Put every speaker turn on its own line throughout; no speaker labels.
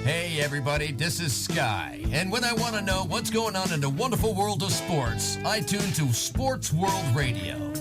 Hey everybody, this is Sky, and when I want to know what's going on in the wonderful world of sports, I tune to Sports World Radio.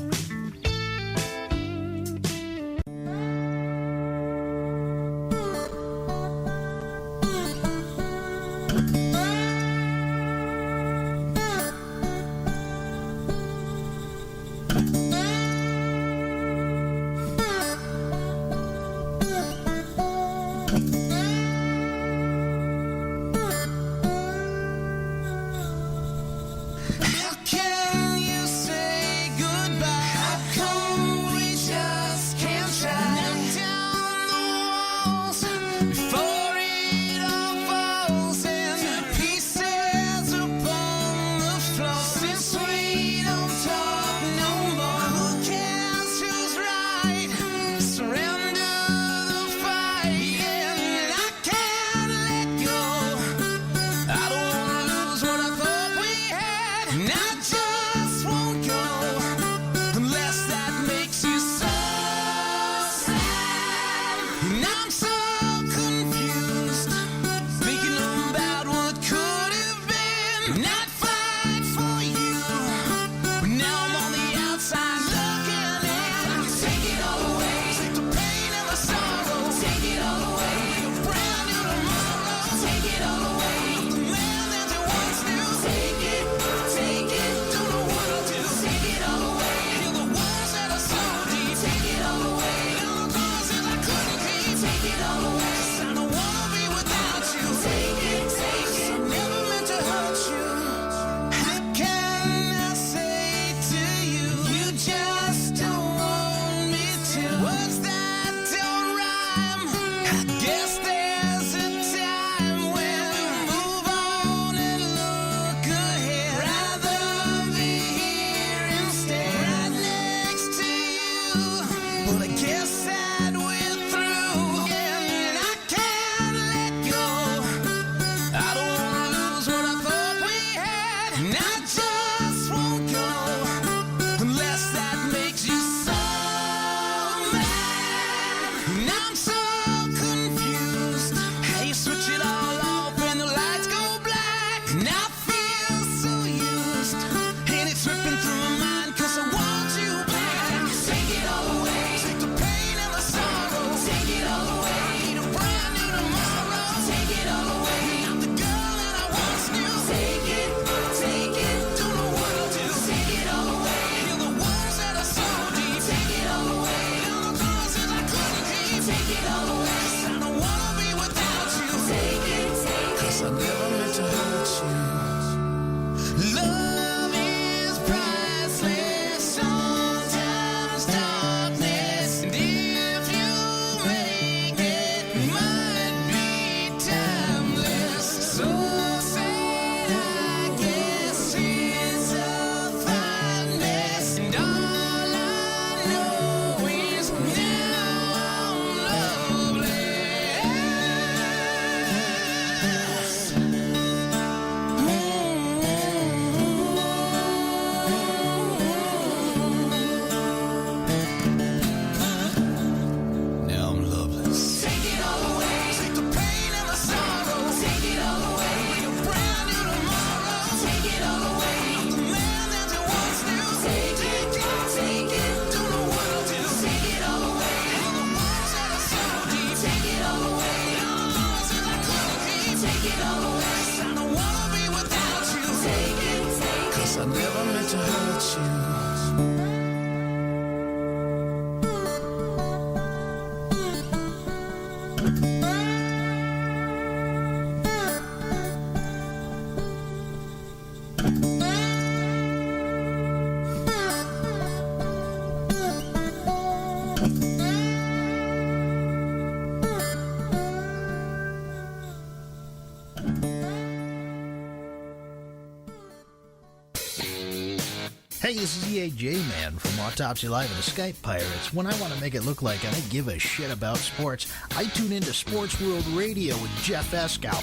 Hey, this is EAJ Man from Autopsy Live and the Skype Pirates. When I want to make it look like I give a shit about sports, I tune into Sports World Radio with Jeff Escow.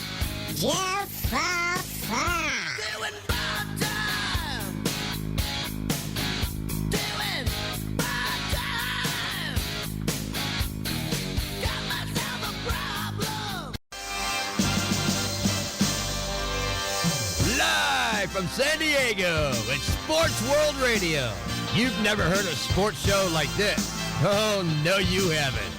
Jeff
Doing bad time. Doing bad time. Got myself a problem.
from San Diego. It's Sports World Radio. You've never heard a sports show like this. Oh, no, you haven't.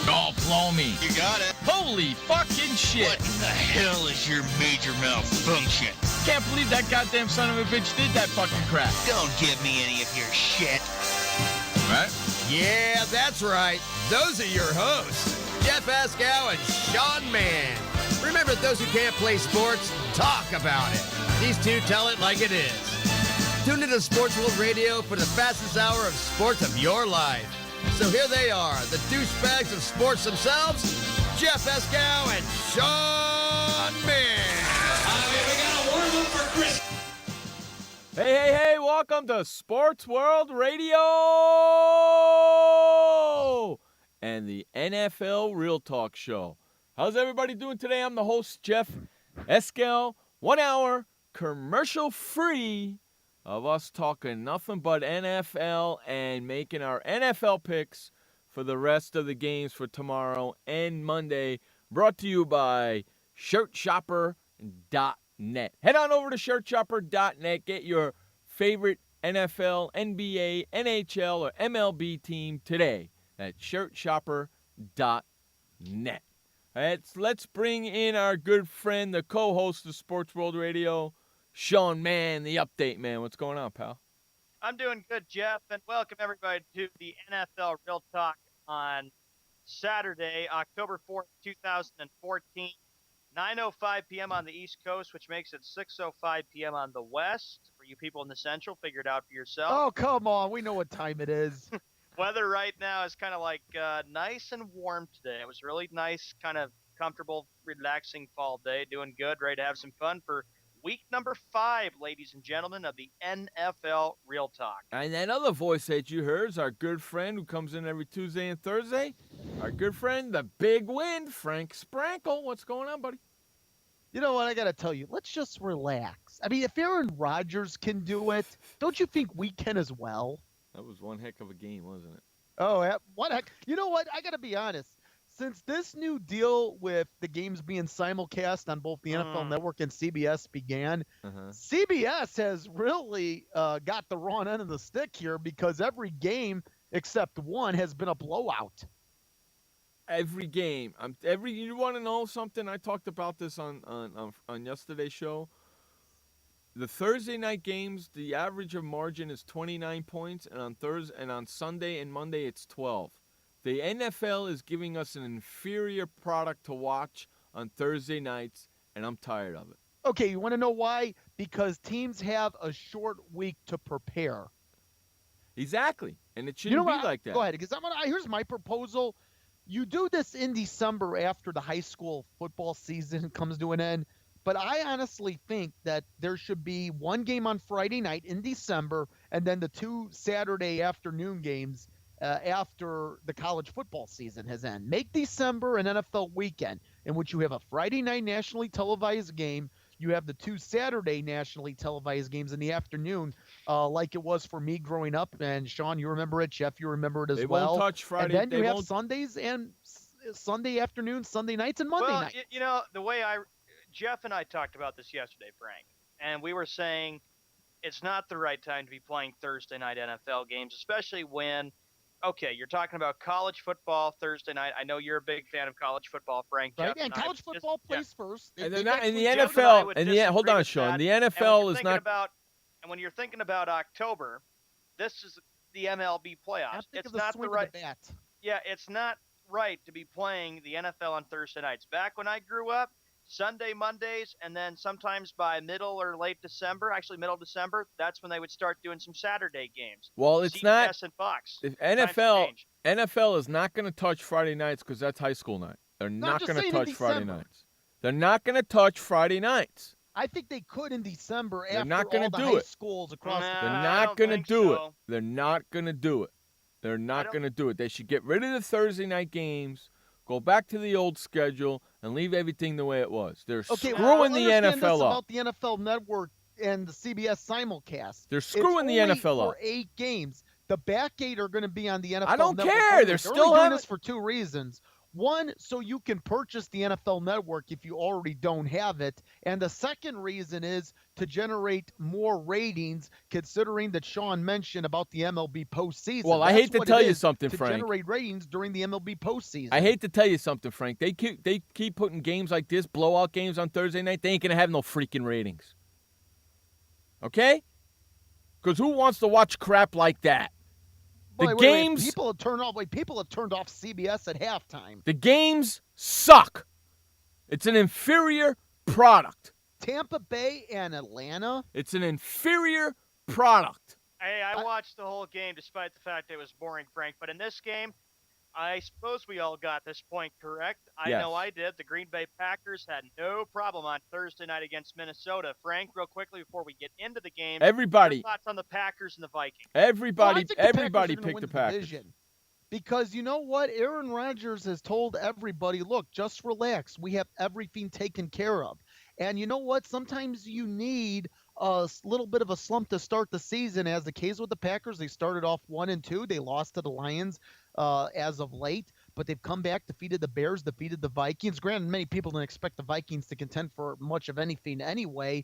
Oh, blow me.
You got it.
Holy fucking shit.
What in the hell is your major malfunction?
Can't believe that goddamn son of a bitch did that fucking crap.
Don't give me any of your shit.
Right?
Yeah, that's right. Those are your hosts, Jeff Escow and Sean Mann. Remember, those who can't play sports, talk about it. These two tell it like it is. Tune into Sports World Radio for the fastest hour of sports of your life. So here they are, the douchebags of sports themselves, Jeff Escow and Sean Mann.
We got a warm up for Chris.
Hey, welcome to Sports World Radio and the NFL Real Talk Show. How's everybody doing today? I'm the host, Jeff Eskel. 1 hour, commercial-free of us talking nothing but NFL and making our NFL picks for the rest of the games for tomorrow and Monday, brought to you by ShirtShopper.net. Head on over to ShirtShopper.net. Get your favorite NFL, NBA, NHL, or MLB team today at ShirtShopper.net. Let's bring in our good friend, the co-host of Sports World Radio, Sean Mann, the update man. What's going on, pal?
I'm doing good, Jeff, and welcome everybody to the NFL Real Talk on Saturday, October 4th, 2014, 9:05 p.m. on the East Coast, which makes it 6:05 p.m. on the West. For you people in the Central, figure it out for yourself.
Oh, come on. We know what time it is.
Weather right now is kind of like nice and warm today. It was really nice, kind of comfortable, relaxing fall day. Doing good, ready to have some fun for week number 5, ladies and gentlemen, of the NFL Real Talk.
And that other voice that you heard is our good friend who comes in every Tuesday and Thursday. Our good friend, the Big Wind, Frank Sprankle. What's going on, buddy?
You know what? I got to tell you, let's just relax. I mean, if Aaron Rodgers can do it, don't you think we can as well?
That was one heck of a game, wasn't it?
Oh, what heck? You know what? I got to be honest. Since this new deal with the games being simulcast on both the NFL Network and CBS began, CBS has really got the wrong end of the stick here because every game except one has been a blowout.
Every game. You want to know something? I talked about this on yesterday's show. The Thursday night games, the average of margin is 29 points, and on Sunday and Monday it's 12. The NFL is giving us an inferior product to watch on Thursday nights, and I'm tired of it.
Okay, you want to know why? Because teams have a short week to prepare.
Exactly, and it shouldn't be like that.
Go ahead, because here's my proposal. You do this in December after the high school football season comes to an end, but I honestly think that there should be one game on Friday night in December and then the 2 Saturday afternoon games after the college football season has ended. Make December an NFL weekend in which you have a Friday night nationally televised game. You have the 2 Saturday nationally televised games in the afternoon, like it was for me growing up. And Sean, you remember it. Jeff, you remember it as well.
They won't touch Friday.
And then you have Sundays and Sunday afternoons, Sunday nights, and Monday night.
You know, the way Jeff and I talked about this yesterday, Frank, and we were saying it's not the right time to be playing Thursday night NFL games, especially when, okay, you're talking about college football Thursday night. I know you're a big fan of college football, Frank.
Right,
Jeff
and college football plays first.
And they're not in the NFL. Hold on, Sean. The NFL is not.
And when you're thinking about October, this is the MLB playoffs. It's not the right. Yeah, it's not right to be playing the NFL on Thursday nights. Back when I grew up, Sunday, Mondays, and then sometimes by middle or late December, actually middle December, that's when they would start doing some Saturday games.
Well, it's
CBS
not.
And Fox.
NFL is not going to touch Friday nights because that's high school night. They're not going to touch Friday nights. They're not going to touch Friday nights.
I think they could in December
They're
after
not gonna
all the
do
high
it.
schools across the
They're not going to do it. They're not going to do it. They're not going to do it. They should get rid of the Thursday night games, go back to the old schedule, and leave everything the way it was. They're screwing the NFL up.
About the NFL Network and the CBS simulcast.
They're screwing the NFL up.
For 8 games. The back 8 are going to be on the NFL Network.
I don't care. They're still
doing this for 2 reasons. One, so you can purchase the NFL Network if you already don't have it. And the second reason is to generate more ratings, considering that Sean mentioned about the MLB postseason.
Well, I hate to tell you something,
to
Frank.
generate ratings during the MLB postseason.
I hate to tell you something, Frank. They keep putting games like this, blowout games on Thursday night. They ain't going to have no freaking ratings. Okay? Because who wants to watch crap like that? Games.
People have turned off CBS at halftime.
The games suck. It's an inferior product.
Tampa Bay and Atlanta.
It's an inferior product.
Hey, I watched the whole game despite the fact it was boring, Frank. But in this game, I suppose we all got this point correct. I know I did. The Green Bay Packers had no problem on Thursday night against Minnesota. Frank, real quickly before we get into the game,
everybody,
your thoughts on the Packers and the Vikings?
Everybody picked the Packers.
Because you know what? Aaron Rodgers has told everybody, look, just relax. We have everything taken care of. And you know what? Sometimes you need a little bit of a slump to start the season. As the case with the Packers, they started off 1-2. They lost to the Lions as of late, but they've come back, defeated the Bears, defeated the Vikings. Granted, many people didn't expect the Vikings to contend for much of anything anyway.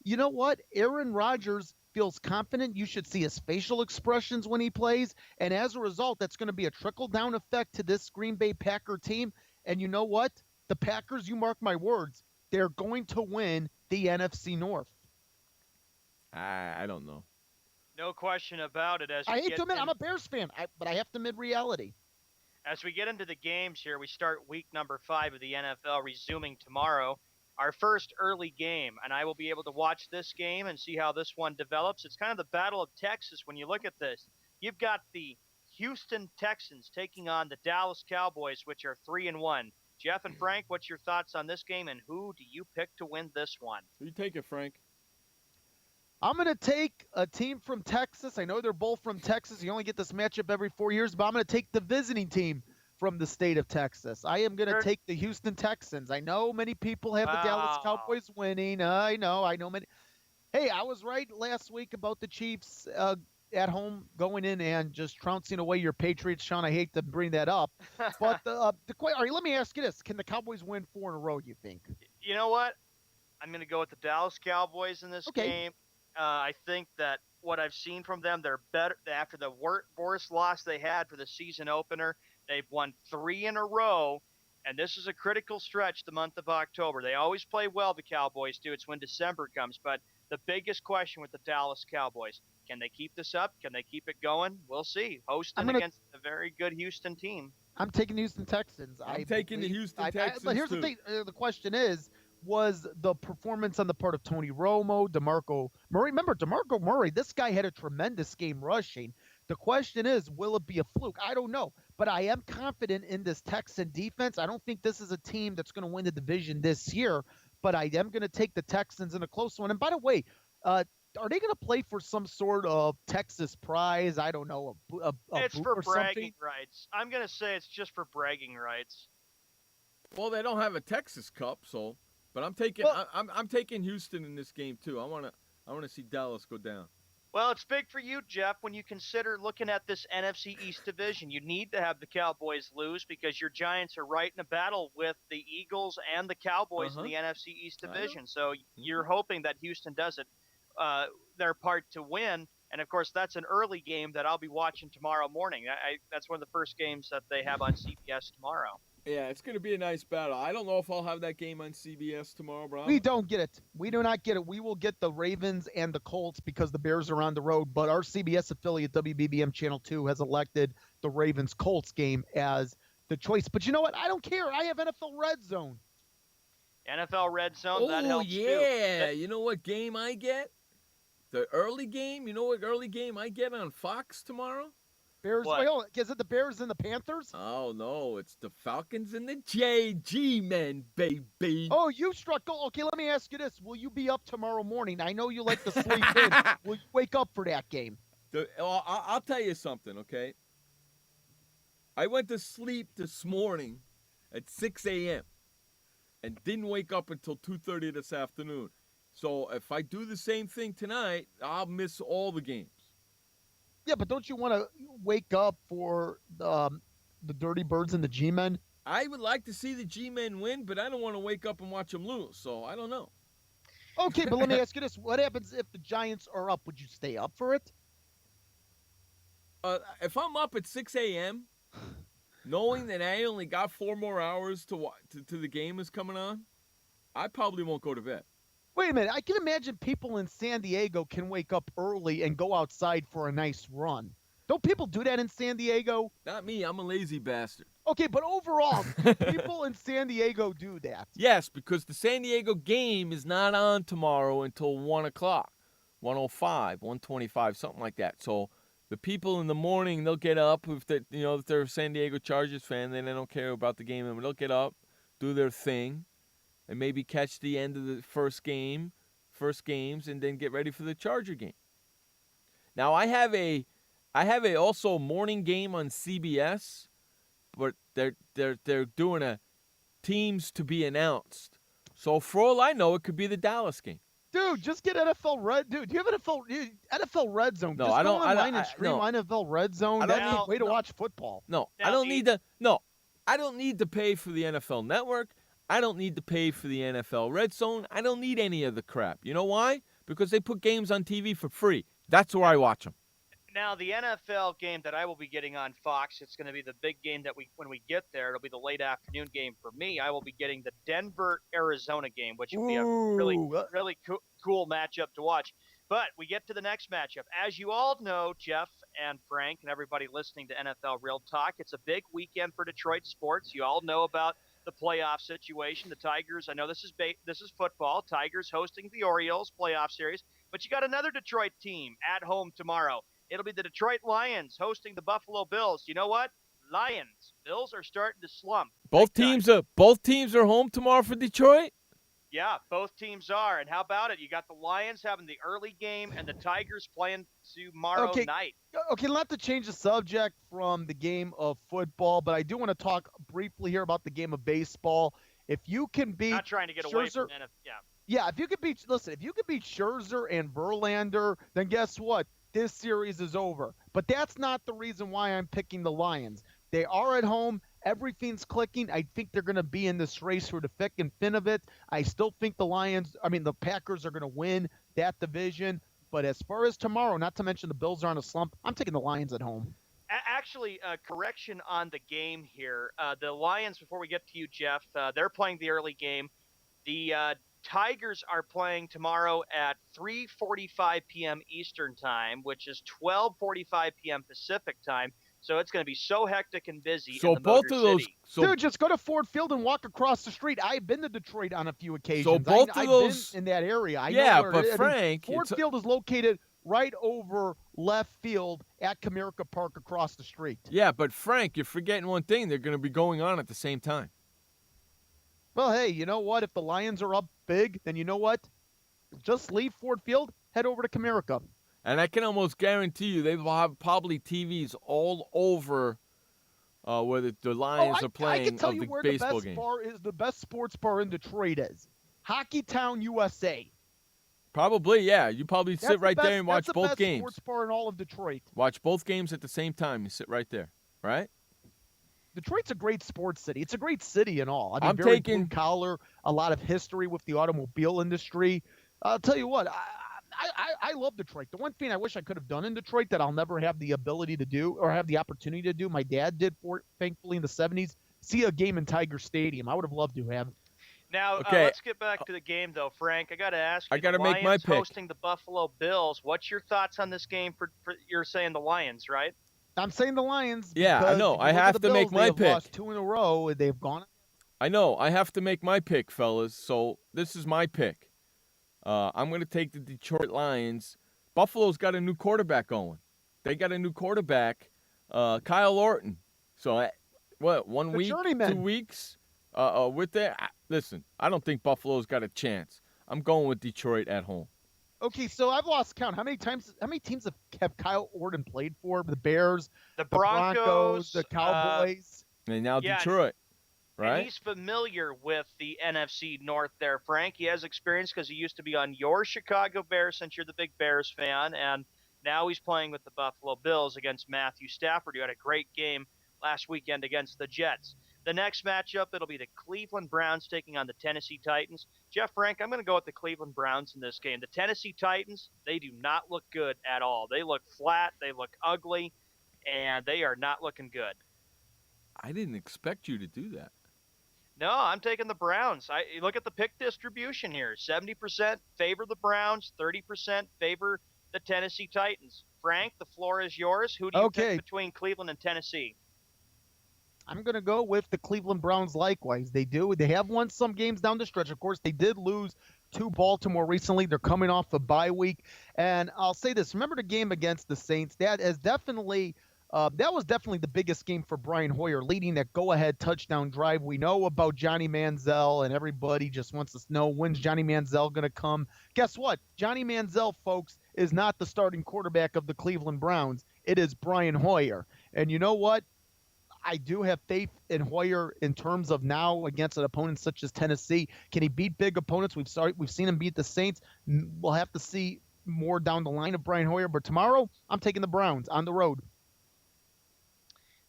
You know what? Aaron Rodgers feels confident. You should see his facial expressions when he plays. And as a result, that's going to be a trickle-down effect to this Green Bay Packer team. And you know what? The Packers, you mark my words, they're going to win the NFC North.
I don't know.
No question about it.
I hate to admit, I'm a Bears fan, but I have to admit reality.
As we get into the games here, we start week number 5 of the NFL resuming tomorrow. Our first early game, and I will be able to watch this game and see how this one develops. It's kind of the Battle of Texas when you look at this. You've got the Houston Texans taking on the Dallas Cowboys, which are 3-1. Jeff and Frank, what's your thoughts on this game, and who do you pick to win this one?
Who you take it, Frank?
I'm going to take a team from Texas. I know they're both from Texas. You only get this matchup every 4 years, but I'm going to take the visiting team from the state of Texas. I am going to take the Houston Texans. I know many people have the Dallas Cowboys winning. I know many. Hey, I was right last week about the Chiefs at home going in and just trouncing away your Patriots. Sean, I hate to bring that up. But all right, let me ask you this. Can the Cowboys win 4 in a row, you think?
You know what? I'm going to go with the Dallas Cowboys in this game. I think that what I've seen from them, they're better after the worst loss they had for the season opener. They've won 3 in a row, and this is a critical stretch the month of October. They always play well, the Cowboys do. It's when December comes. But the biggest question with the Dallas Cowboys, can they keep this up? Can they keep it going? We'll see. Hosting against a very good Houston team.
I'm taking the Houston Texans.
I'm taking the Houston Texans,
but here's the thing. The question is, was the performance on the part of Tony Romo, DeMarco Murray. Remember, DeMarco Murray, this guy had a tremendous game rushing. The question is, will it be a fluke? I don't know. But I am confident in this Texan defense. I don't think this is a team that's going to win the division this year, but I am going to take the Texans in a close one. And by the way, are they going to play for some sort of Texas prize? I don't know.
It's for bragging rights. I'm going to say it's just for bragging rights.
Well, they don't have a Texas Cup, so... But I'm taking Houston in this game too. I want to see Dallas go down.
Well, it's big for you, Jeff, when you consider looking at this NFC East division. You need to have the Cowboys lose because your Giants are right in a battle with the Eagles and the Cowboys in the NFC East division. So you're hoping that Houston does it their part to win. And, of course, that's an early game that I'll be watching tomorrow morning. That's one of the first games that they have on CBS tomorrow.
Yeah, it's going to be a nice battle. I don't know if I'll have that game on CBS tomorrow, bro.
We don't get it. We do not get it. We will get the Ravens and the Colts because the Bears are on the road. But our CBS affiliate, WBBM Channel 2, has elected the Ravens-Colts game as the choice. But you know what? I don't care. I have NFL Red Zone.
NFL Red Zone, that helps too.
Oh, yeah. You know what game I get? The early game. You know what early game I get on Fox tomorrow?
Bears. Wait, hold on. Is it the Bears and the Panthers?
Oh, no. It's the Falcons and the JG men, baby.
Oh, you struck gold. Okay, let me ask you this. Will you be up tomorrow morning? I know you like to sleep in. Will you wake up for that game?
I'll tell you something, okay? I went to sleep this morning at 6 a.m. and didn't wake up until 2:30 this afternoon. So if I do the same thing tonight, I'll miss all the games.
Yeah, but don't you want to wake up for the Dirty Birds and the G-Men?
I would like to see the G-Men win, but I don't want to wake up and watch them lose, so I don't know.
Okay, but let me ask you this. What happens if the Giants are up? Would you stay up for it?
If I'm up at 6 a.m., knowing that I only got 4 more hours to the game is coming on, I probably won't go to bed.
Wait a minute. I can imagine people in San Diego can wake up early and go outside for a nice run. Don't people do that in San Diego?
Not me. I'm a lazy bastard.
Okay, but overall, people in San Diego do that.
Yes, because the San Diego game is not on tomorrow until 1 o'clock, 1:05, 1:25, something like that. So the people in the morning, they'll get up if they're a San Diego Chargers fan, then they don't care about the game, and they'll get up, do their thing, and maybe catch the end of the first games, and then get ready for the Charger game. Now I have a also morning game on CBS, but they're doing a teams to be announced. So for all I know, it could be the Dallas game.
Dude, just get NFL Red. Dude, do you have NFL Red Zone?
No,
just
I don't.
Go online and stream NFL Red Zone. That's the way to watch football.
No,
Now,
I don't need to. No, I don't need to pay for the NFL Network. I don't need to pay for the NFL Red Zone. I don't need any of the crap. You know why? Because they put games on TV for free. That's where I watch them.
Now, the NFL game that I will be getting on Fox, it's going to be the big game that when we get there, it'll be the late afternoon game for me. I will be getting the Denver-Arizona game, which will be a really cool matchup to watch. But we get to the next matchup. As you all know, Jeff and Frank and everybody listening to NFL Real Talk, it's a big weekend for Detroit sports. You all know about the playoff situation. The Tigers, I know this is football. Tigers hosting the Orioles playoff series. But you got another Detroit team at home tomorrow. It'll be the Detroit Lions hosting the Buffalo Bills. You know what? Bills are starting to slump.
Both teams are home tomorrow for Detroit?
Yeah, both teams are. And how about it? You got the Lions having the early game and the Tigers playing tomorrow night.
Okay, not to change the subject from the game of football, but I do want to talk briefly here about the game of baseball. If you can beat
Not trying to get away from NFL.
Yeah, if you could beat Scherzer and Verlander, then guess what? This series is over. But that's not the reason why I'm picking the Lions. They are at home. Everything's clicking. I think they're going to be in this race for the thick and thin of it. I still think the Packers are going to win that division. But as far as tomorrow, not to mention the Bills are on a slump, I'm taking the Lions at home.
Actually, a correction on the game here. The Lions, before we get to you, Jeff, they're playing the early game. The Tigers are playing tomorrow at 3:45 p.m. Eastern Time, which is 12:45 p.m. Pacific Time. So it's going to be so hectic and busy.
So
in the
both
Motor
of those,
City.
Dude, just go to Ford Field and walk across the street. I've been to Detroit on a few occasions.
So both of those,
I've been in that area. I
yeah,
know where
but
it is.
Frank,
Ford Field is located right over left field at Comerica Park across the street.
Yeah, but Frank, you're forgetting one thing. They're going to be going on at the same time.
Well, hey, you know what? If the Lions are up big, then you know what? Just leave Ford Field, head over to Comerica.
And I can almost guarantee you they will have probably TVs all over where the Lions are playing
I can tell
of
you
the
where
baseball
the best
game.
bar is. The best sports bar in Detroit is Hockeytown, USA.
Probably, yeah. You probably sit right there and watch both
That's the
games.
best sports bar in all of Detroit.
Watch both games at the same time. You sit right there, right?
Detroit's a great sports city. It's a great city and all. I mean,
I'm
very
taking
blue collar, a lot of history with the automobile industry. I'll tell you what, I love Detroit. The one thing I wish I could have done in Detroit that I'll never have the ability to do or have the opportunity to do, my dad did, thankfully, in the 70s, see a game in Tiger Stadium. I would have loved to have.
Now,
okay.
Let's get back to the game, though, Frank. I got to ask you,
I got to make my
Lions
pick.
hosting the Buffalo Bills. What's your thoughts on this game for you're saying the Lions, right?
I'm saying the Lions.
Yeah, I know. I have to make my pick.
They've lost 2 in a row. They've gone.
I know. I have to make my pick, fellas. So this is my pick. I'm going to take the Detroit Lions. Buffalo's got a new quarterback going. They got a new quarterback, Kyle Orton. So, what, 1 week,
journeyman.
2 weeks with that? Listen, I don't think Buffalo's got a chance. I'm going with Detroit at home.
Okay, so I've lost count. How many teams have Kyle Orton played for? The Bears,
the Broncos,
the Cowboys,
and now Detroit, right?
And he's familiar with the NFC North there, Frank. He has experience because he used to be on your Chicago Bears, since you're the big Bears fan, and now he's playing with the Buffalo Bills against Matthew Stafford, who had a great game last weekend against the Jets. The next matchup, it'll be the Cleveland Browns taking on the Tennessee Titans. Jeff Frank, I'm going to go with the Cleveland Browns in this game. The Tennessee Titans, they do not look good at all. They look flat, they look ugly, and they are not looking good.
I didn't expect you to do that.
No, I'm taking the Browns. Look at the pick distribution here. 70% favor the Browns, 30% favor the Tennessee Titans. Frank, the floor is yours. Who do you pick between Cleveland and Tennessee?
I'm going to go with the Cleveland Browns likewise. They have won some games down the stretch. Of course, they did lose to Baltimore recently. They're coming off a bye week. And I'll say this. Remember the game against the Saints? That was definitely the biggest game for Brian Hoyer, leading that go-ahead touchdown drive. We know about Johnny Manziel, and everybody just wants to know, when's Johnny Manziel going to come? Guess what? Johnny Manziel, folks, is not the starting quarterback of the Cleveland Browns. It is Brian Hoyer. And you know what? I do have faith in Hoyer in terms of now against an opponent such as Tennessee. Can he beat big opponents? We've seen him beat the Saints. We'll have to see more down the line of Brian Hoyer. But tomorrow, I'm taking the Browns on the road.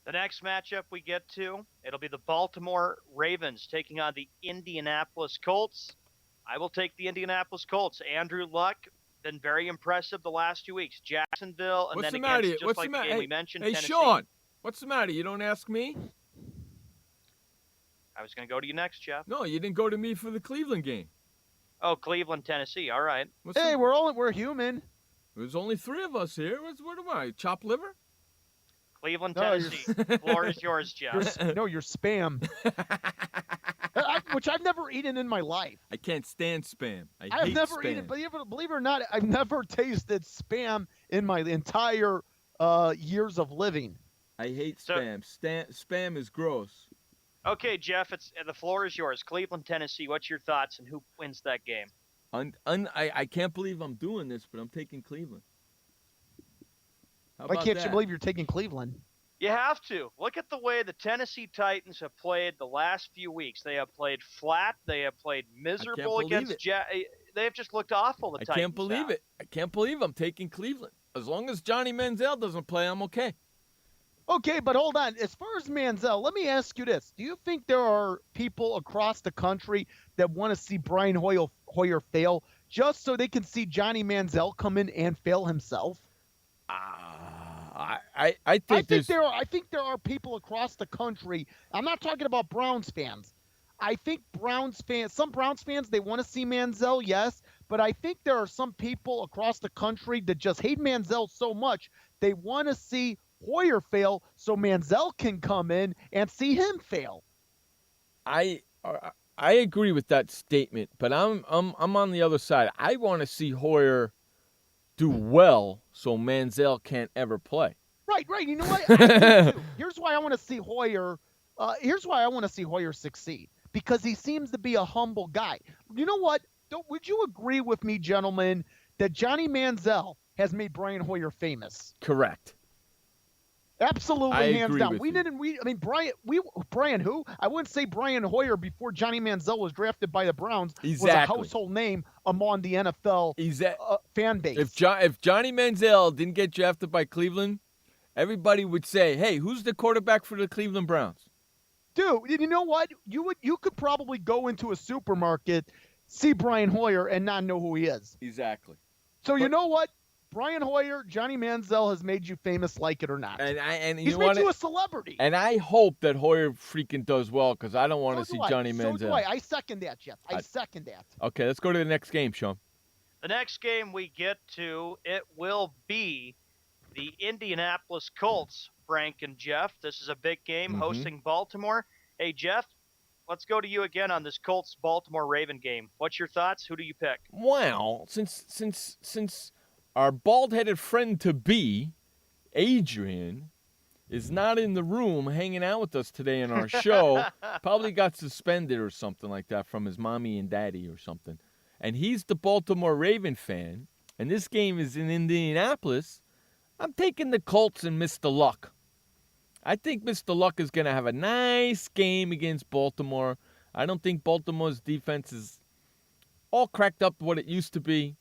The next matchup we get to, it'll be the Baltimore Ravens taking on the Indianapolis Colts. I will take the Indianapolis Colts. Andrew Luck, been very impressive the last 2 weeks. Jacksonville, and
What's
then
the
against
matter?
just
What's
like
the
the game we mentioned,
Hey,
Tennessee.
Sean, what's the matter? You don't ask me?
I was going to go to you next, Jeff.
No, you didn't go to me for the Cleveland game.
Oh, Cleveland, Tennessee. All right.
We're human.
There's only 3 of us here. What am I, chopped liver?
Cleveland, Tennessee. Floor is yours, Jeff.
You're spam. Which I've never eaten in my life.
I can't stand spam.
I've
hate
never
spam.
eaten, believe it or not, I've never tasted spam in my entire years of living.
I hate spam. Spam is gross.
Okay, Jeff, the floor is yours. Cleveland, Tennessee. What's your thoughts and who wins that game?
I can't believe I'm doing this, but I'm taking Cleveland.
Why can't you believe you're taking Cleveland?
You have to. Look at the way the Tennessee Titans have played the last few weeks. They have played flat. They have played miserable against They have just looked awful, the Titans.
I can't believe it. I can't believe I'm taking Cleveland. As long as Johnny Manziel doesn't play, I'm okay.
Okay, but hold on. As far as Manziel, let me ask you this. Do you think there are people across the country that want to see Brian Hoyer fail just so they can see Johnny Manziel come in and fail himself?
I think
there are people across the country. I'm not talking about Browns fans. I think some Browns fans, they want to see Manziel, yes, but I think there are some people across the country that just hate Manziel so much they want to see Hoyer fail so Manziel can come in and see him fail.
I agree with that statement, but I'm on the other side. I want to see Hoyer do well so Manziel can't ever play.
Right. You know what? Here's why I want to see Hoyer. Here's why I want to see Hoyer succeed, because he seems to be a humble guy. You know what? Would you agree with me, gentlemen, that Johnny Manziel has made Brian Hoyer famous?
Correct.
Absolutely, hands down.
Brian
who? I wouldn't say Brian Hoyer before Johnny Manziel was drafted by the Browns was a household name among the NFL fan base.
If Johnny Manziel didn't get drafted by Cleveland, everybody would say, "Hey, who's the quarterback for the Cleveland Browns?"
Dude, you know what? You could probably go into a supermarket, see Brian Hoyer, and not know who he is.
Exactly.
So you know what? Brian Hoyer, Johnny Manziel has made you famous, like it or not.
And
he's made you a celebrity.
And I hope that Hoyer freaking does well, because I don't want to see Johnny Manziel.
So do I. I second that, Jeff. I second that.
Okay, let's go to the next game, Sean.
The next game we get to, it will be the Indianapolis Colts, Frank and Jeff. This is a big game, hosting Baltimore. Hey, Jeff, let's go to you again on this Colts-Baltimore Raven game. What's your thoughts? Who do you pick?
Well, since our bald-headed friend-to-be, Adrian, is not in the room hanging out with us today in our show. Probably got suspended or something like that from his mommy and daddy or something. And he's the Baltimore Raven fan, and this game is in Indianapolis. I'm taking the Colts and Mr. Luck. I think Mr. Luck is going to have a nice game against Baltimore. I don't think Baltimore's defense is all cracked up what it used to be.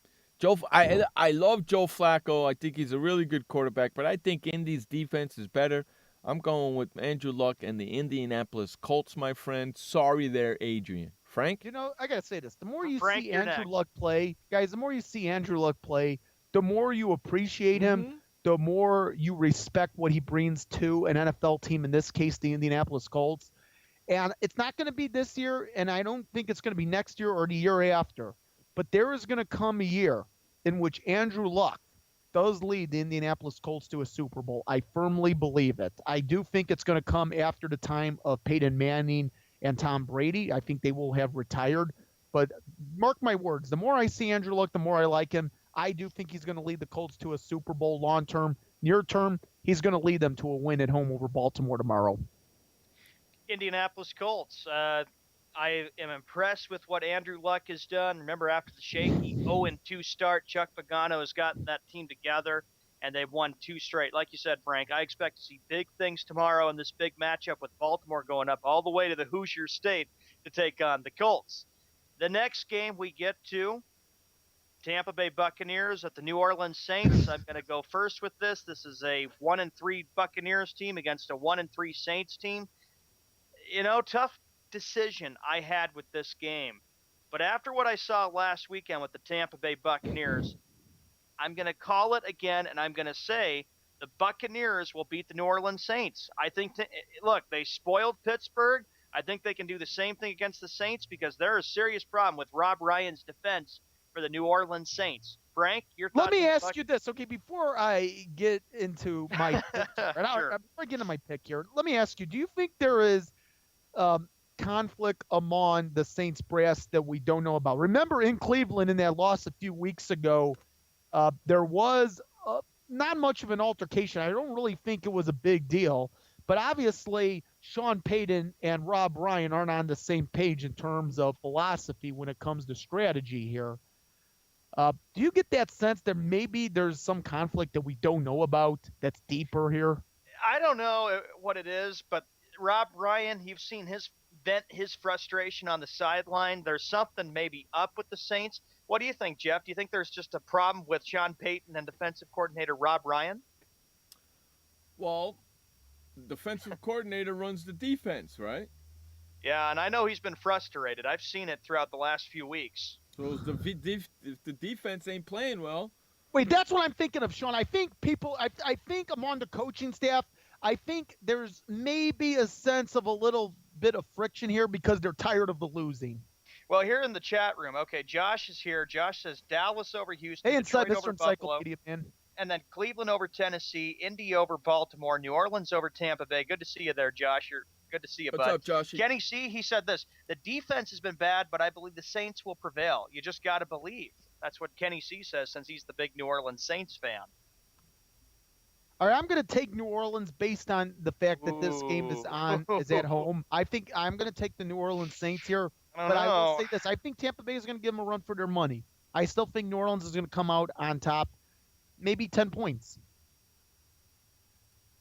I love Joe Flacco. I think he's a really good quarterback, but I think Indy's defense is better. I'm going with Andrew Luck and the Indianapolis Colts, my friend. Sorry there, Adrian. Frank?
You know, I got to say this. The more you
Frank,
see
you're
Andrew
next.
Luck play, guys, the more you see Andrew Luck play, the more you appreciate him, the more you respect what he brings to an NFL team, in this case, the Indianapolis Colts. And it's not going to be this year, and I don't think it's going to be next year or the year after. But there is going to come a year in which Andrew Luck does lead the Indianapolis Colts to a Super Bowl. I firmly believe it. I do think it's going to come after the time of Peyton Manning and Tom Brady. I think they will have retired. But mark my words, the more I see Andrew Luck, the more I like him. I do think he's going to lead the Colts to a Super Bowl long term. Near term, he's going to lead them to a win at home over Baltimore tomorrow.
Indianapolis Colts. I am impressed with what Andrew Luck has done. Remember, after the shaky 0-2 start, Chuck Pagano has gotten that team together, and they've won 2 straight. Like you said, Frank, I expect to see big things tomorrow in this big matchup with Baltimore going up all the way to the Hoosier State to take on the Colts. The next game we get to, Tampa Bay Buccaneers at the New Orleans Saints. I'm going to go first with this. This is a 1-3 Buccaneers team against a 1-3 Saints team. You know, tough decision I had with this game. But after what I saw last weekend with the Tampa Bay Buccaneers, I'm going to call it again, and I'm going to say the Buccaneers will beat the New Orleans Saints. I think, look, they spoiled Pittsburgh. I think they can do the same thing against the Saints because there's a serious problem with Rob Ryan's defense for the New Orleans Saints. Frank, your thoughts?
Let me ask you this, okay? Before I get into my pick here,
Sure.
before I get into my pick here, let me ask you: do you think there is conflict among the Saints brass that we don't know about? Remember, in Cleveland, in that loss a few weeks ago, there was not much of an altercation. I don't really think it was a big deal, but obviously Sean Payton and Rob Ryan aren't on the same page in terms of philosophy when it comes to strategy here. Do you get that sense that maybe there's some conflict that we don't know about that's deeper here?
I don't know what it is, but Rob Ryan, you've seen his vent his frustration on the sideline. There's something maybe up with the Saints. What do you think, Jeff? Do you think there's just a problem with Sean Payton and defensive coordinator Rob Ryan?
Well, defensive coordinator runs the defense, right?
Yeah, and I know he's been frustrated. I've seen it throughout the last few weeks.
So if the defense ain't playing well.
Wait, that's what I'm thinking of, Sean. I think I think among the coaching staff, I think there's maybe a sense of a little bit of friction here because they're tired of the losing.
Well, here in the chat room, okay, Josh is here. Josh says Dallas over Houston,
Hey,
Detroit
Mr.
over Buffalo,
Encyclopedia, man.
and then Cleveland over Tennessee, Indy over Baltimore, New Orleans over Tampa Bay. Good to see you there, Josh. You're good to see you,
What's
bud.
up, Josh?
Kenny C, he said this: the defense has been bad, but I believe the Saints will prevail. You just got to believe. That's what Kenny C says, since he's the big New Orleans Saints fan.
All right, I'm going to take New Orleans based on the fact that this game is at home. I think I'm going to take the New Orleans Saints here. But I will say this. I think Tampa Bay is going to give them a run for their money. I still think New Orleans is going to come out on top, maybe 10 points.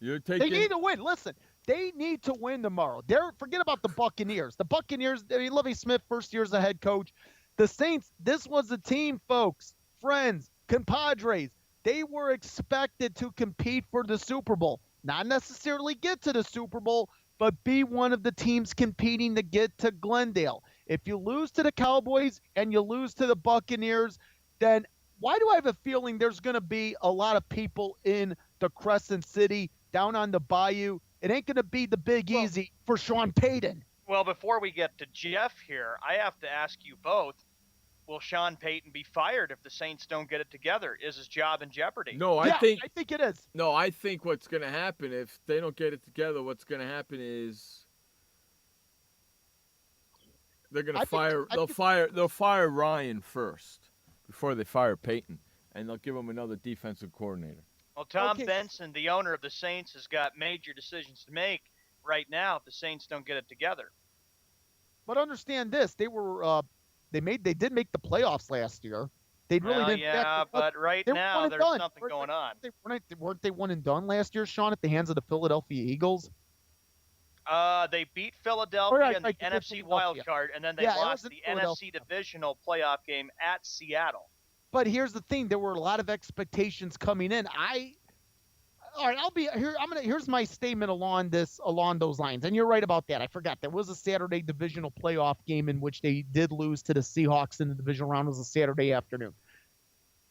You're taking...
They need to win. Listen, they need to win tomorrow. Forget about the Buccaneers. The Buccaneers, I mean, Lovie Smith, first year as a head coach. The Saints, this was a team, folks, friends, compadres. They were expected to compete for the Super Bowl. Not necessarily get to the Super Bowl, but be one of the teams competing to get to Glendale. If you lose to the Cowboys and you lose to the Buccaneers, then why do I have a feeling there's going to be a lot of people in the Crescent City, down on the Bayou? It ain't going to be the Big Easy for Sean Payton.
Well, before we get to Jeff here, I have to ask you both, will Sean Payton be fired if the Saints don't get it together? Is his job in jeopardy?
No,
I think it is.
No, I think what's going to happen if they don't get it together, what's going to happen is they're going to fire. They'll fire Ryan first before they fire Payton, and they'll give him another defensive coordinator.
Well, Tom Benson, the owner of the Saints, has got major decisions to make right now if the Saints don't get it together.
But understand this: they did make the playoffs last year. They really didn't.
Yeah, but right now there's something going on.
Weren't they one and done last year, Sean, at the hands of the Philadelphia Eagles?
They beat Philadelphia in the NFC wild card, and then they lost the NFC divisional playoff game at Seattle.
But here's the thing: there were a lot of expectations coming in. All right, I'll be here. Here's my statement along those lines. And you're right about that. I forgot there was a Saturday divisional playoff game in which they did lose to the Seahawks in the divisional round. It was a Saturday afternoon.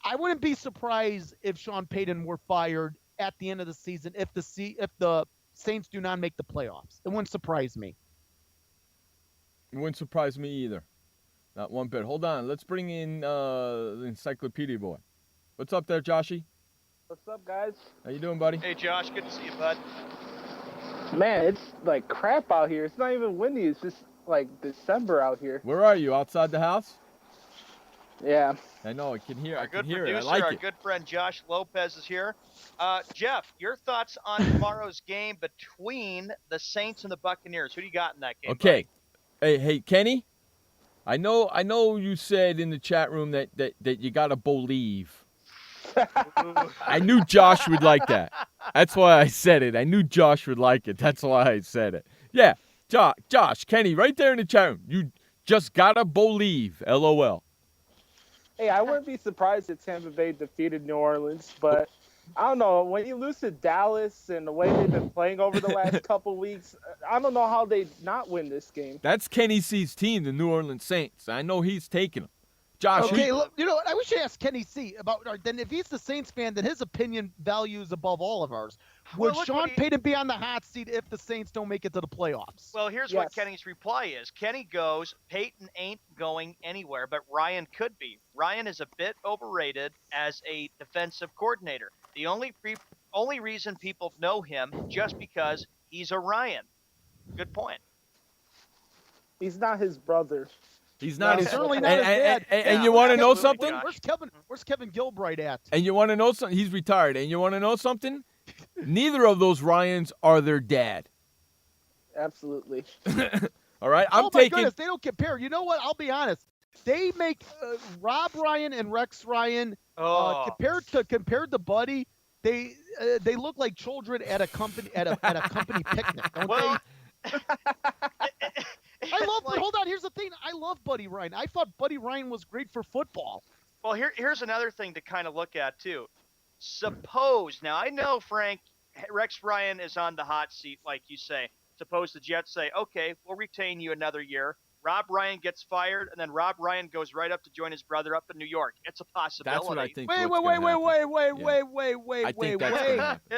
I wouldn't be surprised if Sean Payton were fired at the end of the season if the Saints do not make the playoffs. It wouldn't surprise me.
It wouldn't surprise me either. Not one bit. Hold on. Let's bring in the Encyclopedia Boy. What's up there, Joshy?
What's up, guys?
How you doing, buddy?
Hey, Josh. Good to see you, bud.
Man, it's like crap out here. It's not even windy. It's just like December out here.
Where are you? Outside the house?
Yeah.
I know. I can hear.
Our
I can
good
hear
producer,
it. I like
our
it.
good friend Josh Lopez is here. Jeff, your thoughts on tomorrow's game between the Saints and the Buccaneers? Who do you got in that game?
Okay. Hey, Kenny. I know. You said in the chat room that you gotta believe. I knew Josh would like that. That's why I said it. I knew Josh would like it. That's why I said it. Yeah, Josh, Kenny, right there in the chat room. You just gotta believe. LOL.
Hey, I wouldn't be surprised if Tampa Bay defeated New Orleans, but I don't know. When you lose to Dallas and the way they've been playing over the last couple weeks, I don't know how they not win this game.
That's Kenny C's team, the New Orleans Saints. I know he's taking them. Josh,
Okay, look, you know what? I wish I asked Kenny C about. Then if he's the Saints fan, then his opinion values above all of ours. Would Sean Payton be on the hot seat if the Saints don't make it to the playoffs?
Well, here's what Kenny's reply is. Kenny goes, Peyton ain't going anywhere, but Ryan could be. Ryan is a bit overrated as a defensive coordinator. The only reason people know him just because he's a Ryan. Good point.
He's not his brother.
He's not his
certainly not his dad.
And you want to know something?
Where's Kevin Gilbride at?
And you want to know something? He's retired. And you want to know something? Neither of those Ryans are their dad.
Absolutely.
All right,
Oh my goodness, they don't compare. You know what? I'll be honest. They make Rob Ryan and Rex Ryan compared to Buddy. They look like children at a company company picnic, don't they? Hold on. Here's the thing. I love Buddy Ryan. I thought Buddy Ryan was great for football.
Well, here's another thing to kind of look at too. Suppose now I know Frank Rex Ryan is on the hot seat, like you say. Suppose the Jets say, "Okay, we'll retain you another year." Rob Ryan gets fired, and then Rob Ryan goes right up to join his brother up in New York. It's a possibility.
That's what I think.
Wait.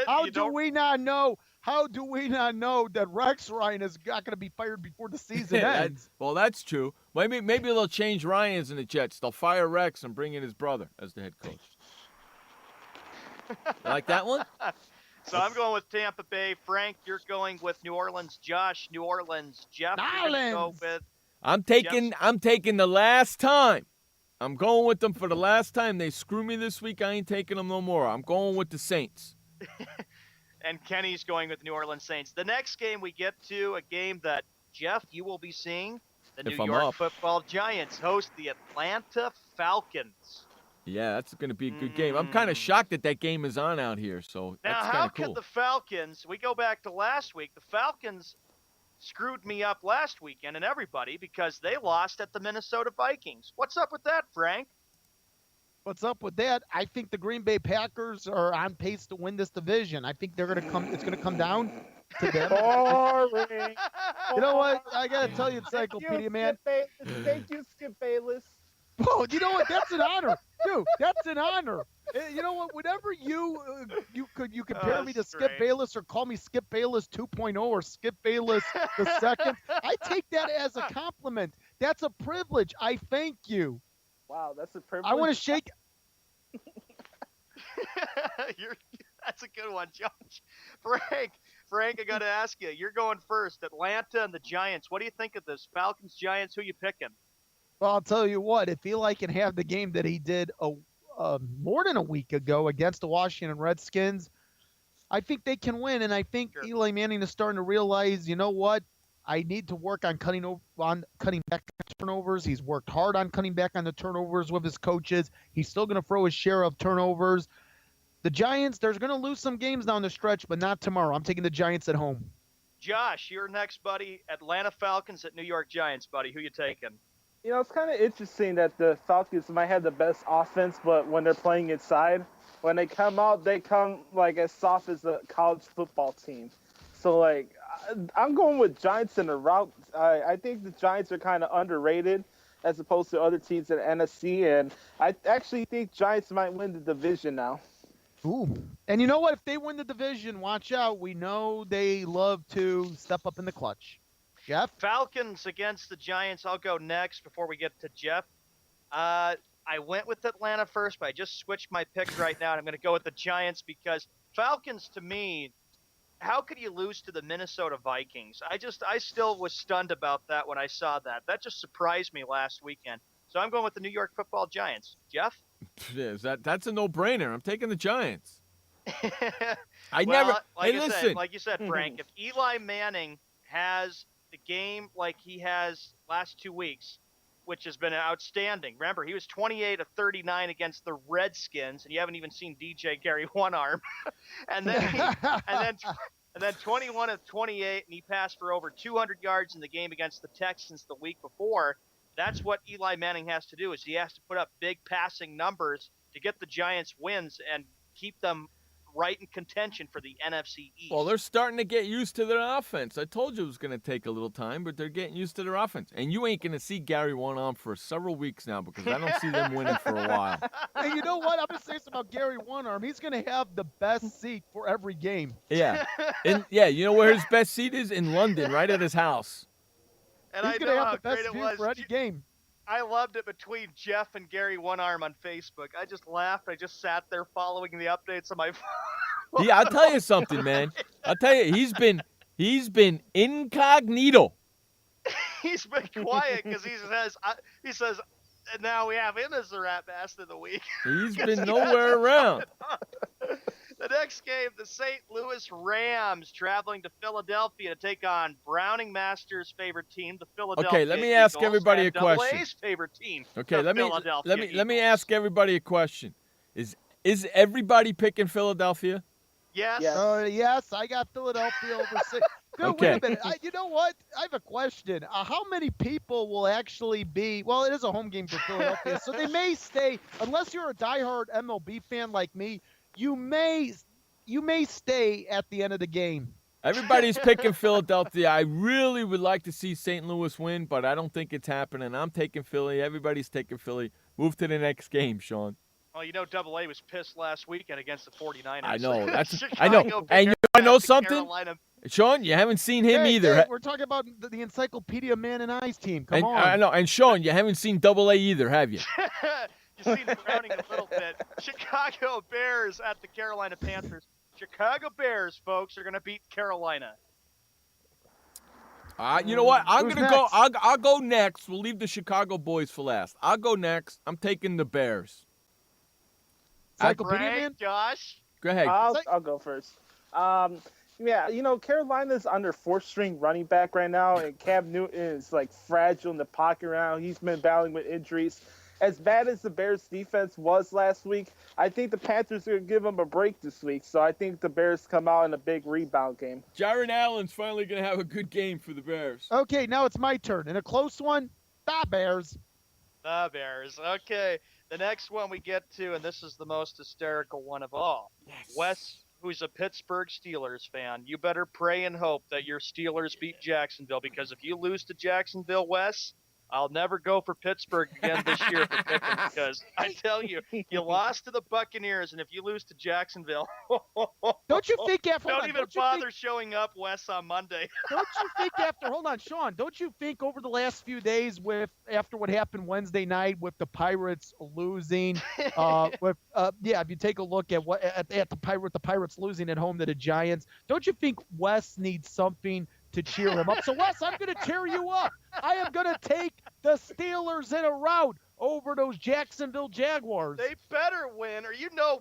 How do we not know? How do we not know that Rex Ryan is not going to be fired before the season ends?
Well, that's true. Maybe they'll change Ryan's in the Jets. They'll fire Rex and bring in his brother as the head coach. You like that one?
So I'm going with Tampa Bay. Frank, you're going with New Orleans. Josh, New Orleans. Jeff, you're going to go with.
I'm taking the last time. I'm going with them for the last time. They screw me this week. I ain't taking them no more. I'm going with the Saints.
And Kenny's going with New Orleans Saints. The next game we get to, a game that, Jeff, you will be seeing. The New York Football Giants host the Atlanta Falcons.
Yeah, that's going to be a good game. I'm kind of shocked that game is on out here. So that's
now,
kind
how
of cool.
could the Falcons, we go back to last week, the Falcons screwed me up last weekend and everybody because they lost at the Minnesota Vikings. What's up with that, Frank?
What's up with that? I think the Green Bay Packers are on pace to win this division. I think they're going to come. It's going to come down to them.
Boring.
You know what? I got to tell you, Encyclopedia Man.
Thank you, Skip Bayless.
Oh, you know what? That's an honor, dude. That's an honor. You know what? Whenever you compare me to Skip Bayless or call me Skip Bayless 2.0 or Skip Bayless the second, I take that as a compliment. That's a privilege. I thank you.
Wow, that's a privilege.
I want to shake.
That's a good one, Josh. Frank, I got to ask you. You're going first. Atlanta and the Giants. What do you think of this? Falcons, Giants, who you picking?
Well, I'll tell you what. If Eli can have the game that he did more than a week ago against the Washington Redskins, I think they can win. And I think Eli Manning is starting to realize, you know what? I need to work on cutting back on turnovers. He's worked hard on cutting back on the turnovers with his coaches. He's still going to throw his share of turnovers. The Giants, they're going to lose some games down the stretch, but not tomorrow. I'm taking the Giants at home.
Josh, you're next, buddy. Atlanta Falcons at New York Giants, buddy. Who you taking?
It's kind of interesting that the Falcons might have the best offense, but when they're playing inside, when they come out, they come like as soft as a college football team. So like, I'm going with Giants in the route. I think the Giants are kind of underrated as opposed to other teams in the NFC, and I actually think Giants might win the division now.
Ooh. And you know what? If they win the division, watch out. We know they love to step up in the clutch. Jeff?
Falcons against the Giants. I'll go next before we get to Jeff. I went with Atlanta first, but I just switched my pick right now, and I'm going to go with the Giants because Falcons, to me, how could you lose to the Minnesota Vikings? I still was stunned about that when I saw that. That just surprised me last weekend. So I'm going with the New York Football Giants. Jeff?
That's a no-brainer. I'm taking the Giants.
Like you said, Frank, if Eli Manning has the game like he has last 2 weeks, which has been outstanding. Remember, he was 28 of 39 against the Redskins, and you haven't even seen DJ Gary one arm. and then 21 of 28, and he passed for over 200 yards in the game against the Texans the week before. That's what Eli Manning has to do, is he has to put up big passing numbers to get the Giants wins and keep them right in contention for the NFC East.
Well, they're starting to get used to their offense. I told you it was going to take a little time, but they're getting used to their offense. And you ain't going to see Gary one-arm for several weeks now because I don't see them winning for a while.
And you know what? I'm going to say something about Gary one-arm. He's going to have the best seat for every game.
Yeah. You know where his best seat is? In London, right at his house.
And
he's going to have the best view for any game.
I loved it between Jeff and Gary One Arm on Facebook. I just laughed. I just sat there following the updates on my phone.
Yeah, I'll tell you something, man. I'll tell you, he's been incognito.
He's been quiet because he says now we have him as the Rat Bastard of the week.
He's been nowhere around.
The next game, the St. Louis Rams traveling to Philadelphia to take on Browning Master's favorite team, the Philadelphia
Okay, let me ask
Eagles,
everybody a
and
question.
AA's favorite team.
Okay, let me
Eagles.
ask everybody a question. Is everybody picking Philadelphia?
Yes.
Yes, I got Philadelphia over 6. Dude,
Okay.
wait a minute. You know what? I have a question. How many people will actually be – well, it is a home game for Philadelphia, so they may stay – unless you're a diehard MLB fan like me, you may stay at the end of the game.
Everybody's picking Philadelphia. I really would like to see St. Louis win, but I don't think it's happening. I'm taking Philly. Everybody's taking Philly. Move to the next game, Sean.
Well, AA was pissed last weekend against the 49ers.
I know.
Chicago
I know. And you want to know something?
Carolina.
Sean, you haven't seen him either.
Hey, we're talking about the Encyclopedia Man and Ice team. Come on.
I know. And Sean, you haven't seen AA either, have you?
You've seen Browning a little bit. Chicago Bears at the Carolina Panthers. Chicago Bears, folks, are going to beat Carolina.
You know what? I'm
Who's
going to go.
next?
I'll go next. We'll leave the Chicago boys for last. I'll go next. I'm taking the Bears.
Encyclopedia
Frank,
Man?
Josh?
Go ahead.
I'll go first. Carolina's under fourth-string running back right now, and Cam Newton is like fragile in the pocket around. He's been battling with injuries. As bad as the Bears' defense was last week, I think the Panthers are going to give them a break this week. So I think the Bears come out in a big rebound game.
Jaron Allen's finally going to have a good game for the Bears.
Okay, now it's my turn. In a close one, the Bears.
The Bears. Okay. The next one we get to, and this is the most hysterical one of all.
Yes.
Wes, who's a Pittsburgh Steelers fan, you better pray and hope that your Steelers beat Jacksonville, because if you lose to Jacksonville, Wes, I'll never go for Pittsburgh again this year for picking, because I tell you, you lost to the Buccaneers, and if you lose to Jacksonville,
Don't you think after
don't even bother showing up, Wes, on Monday.
Don't you think hold on, Sean, don't you think over the last few days after what happened Wednesday night with the Pirates losing, if you take a look at the Pirates losing at home to the Giants, don't you think Wes needs something to cheer him up? So, Wes, I'm going to cheer you up. I am going to take the Steelers in a rout over those Jacksonville Jaguars.
They better win, or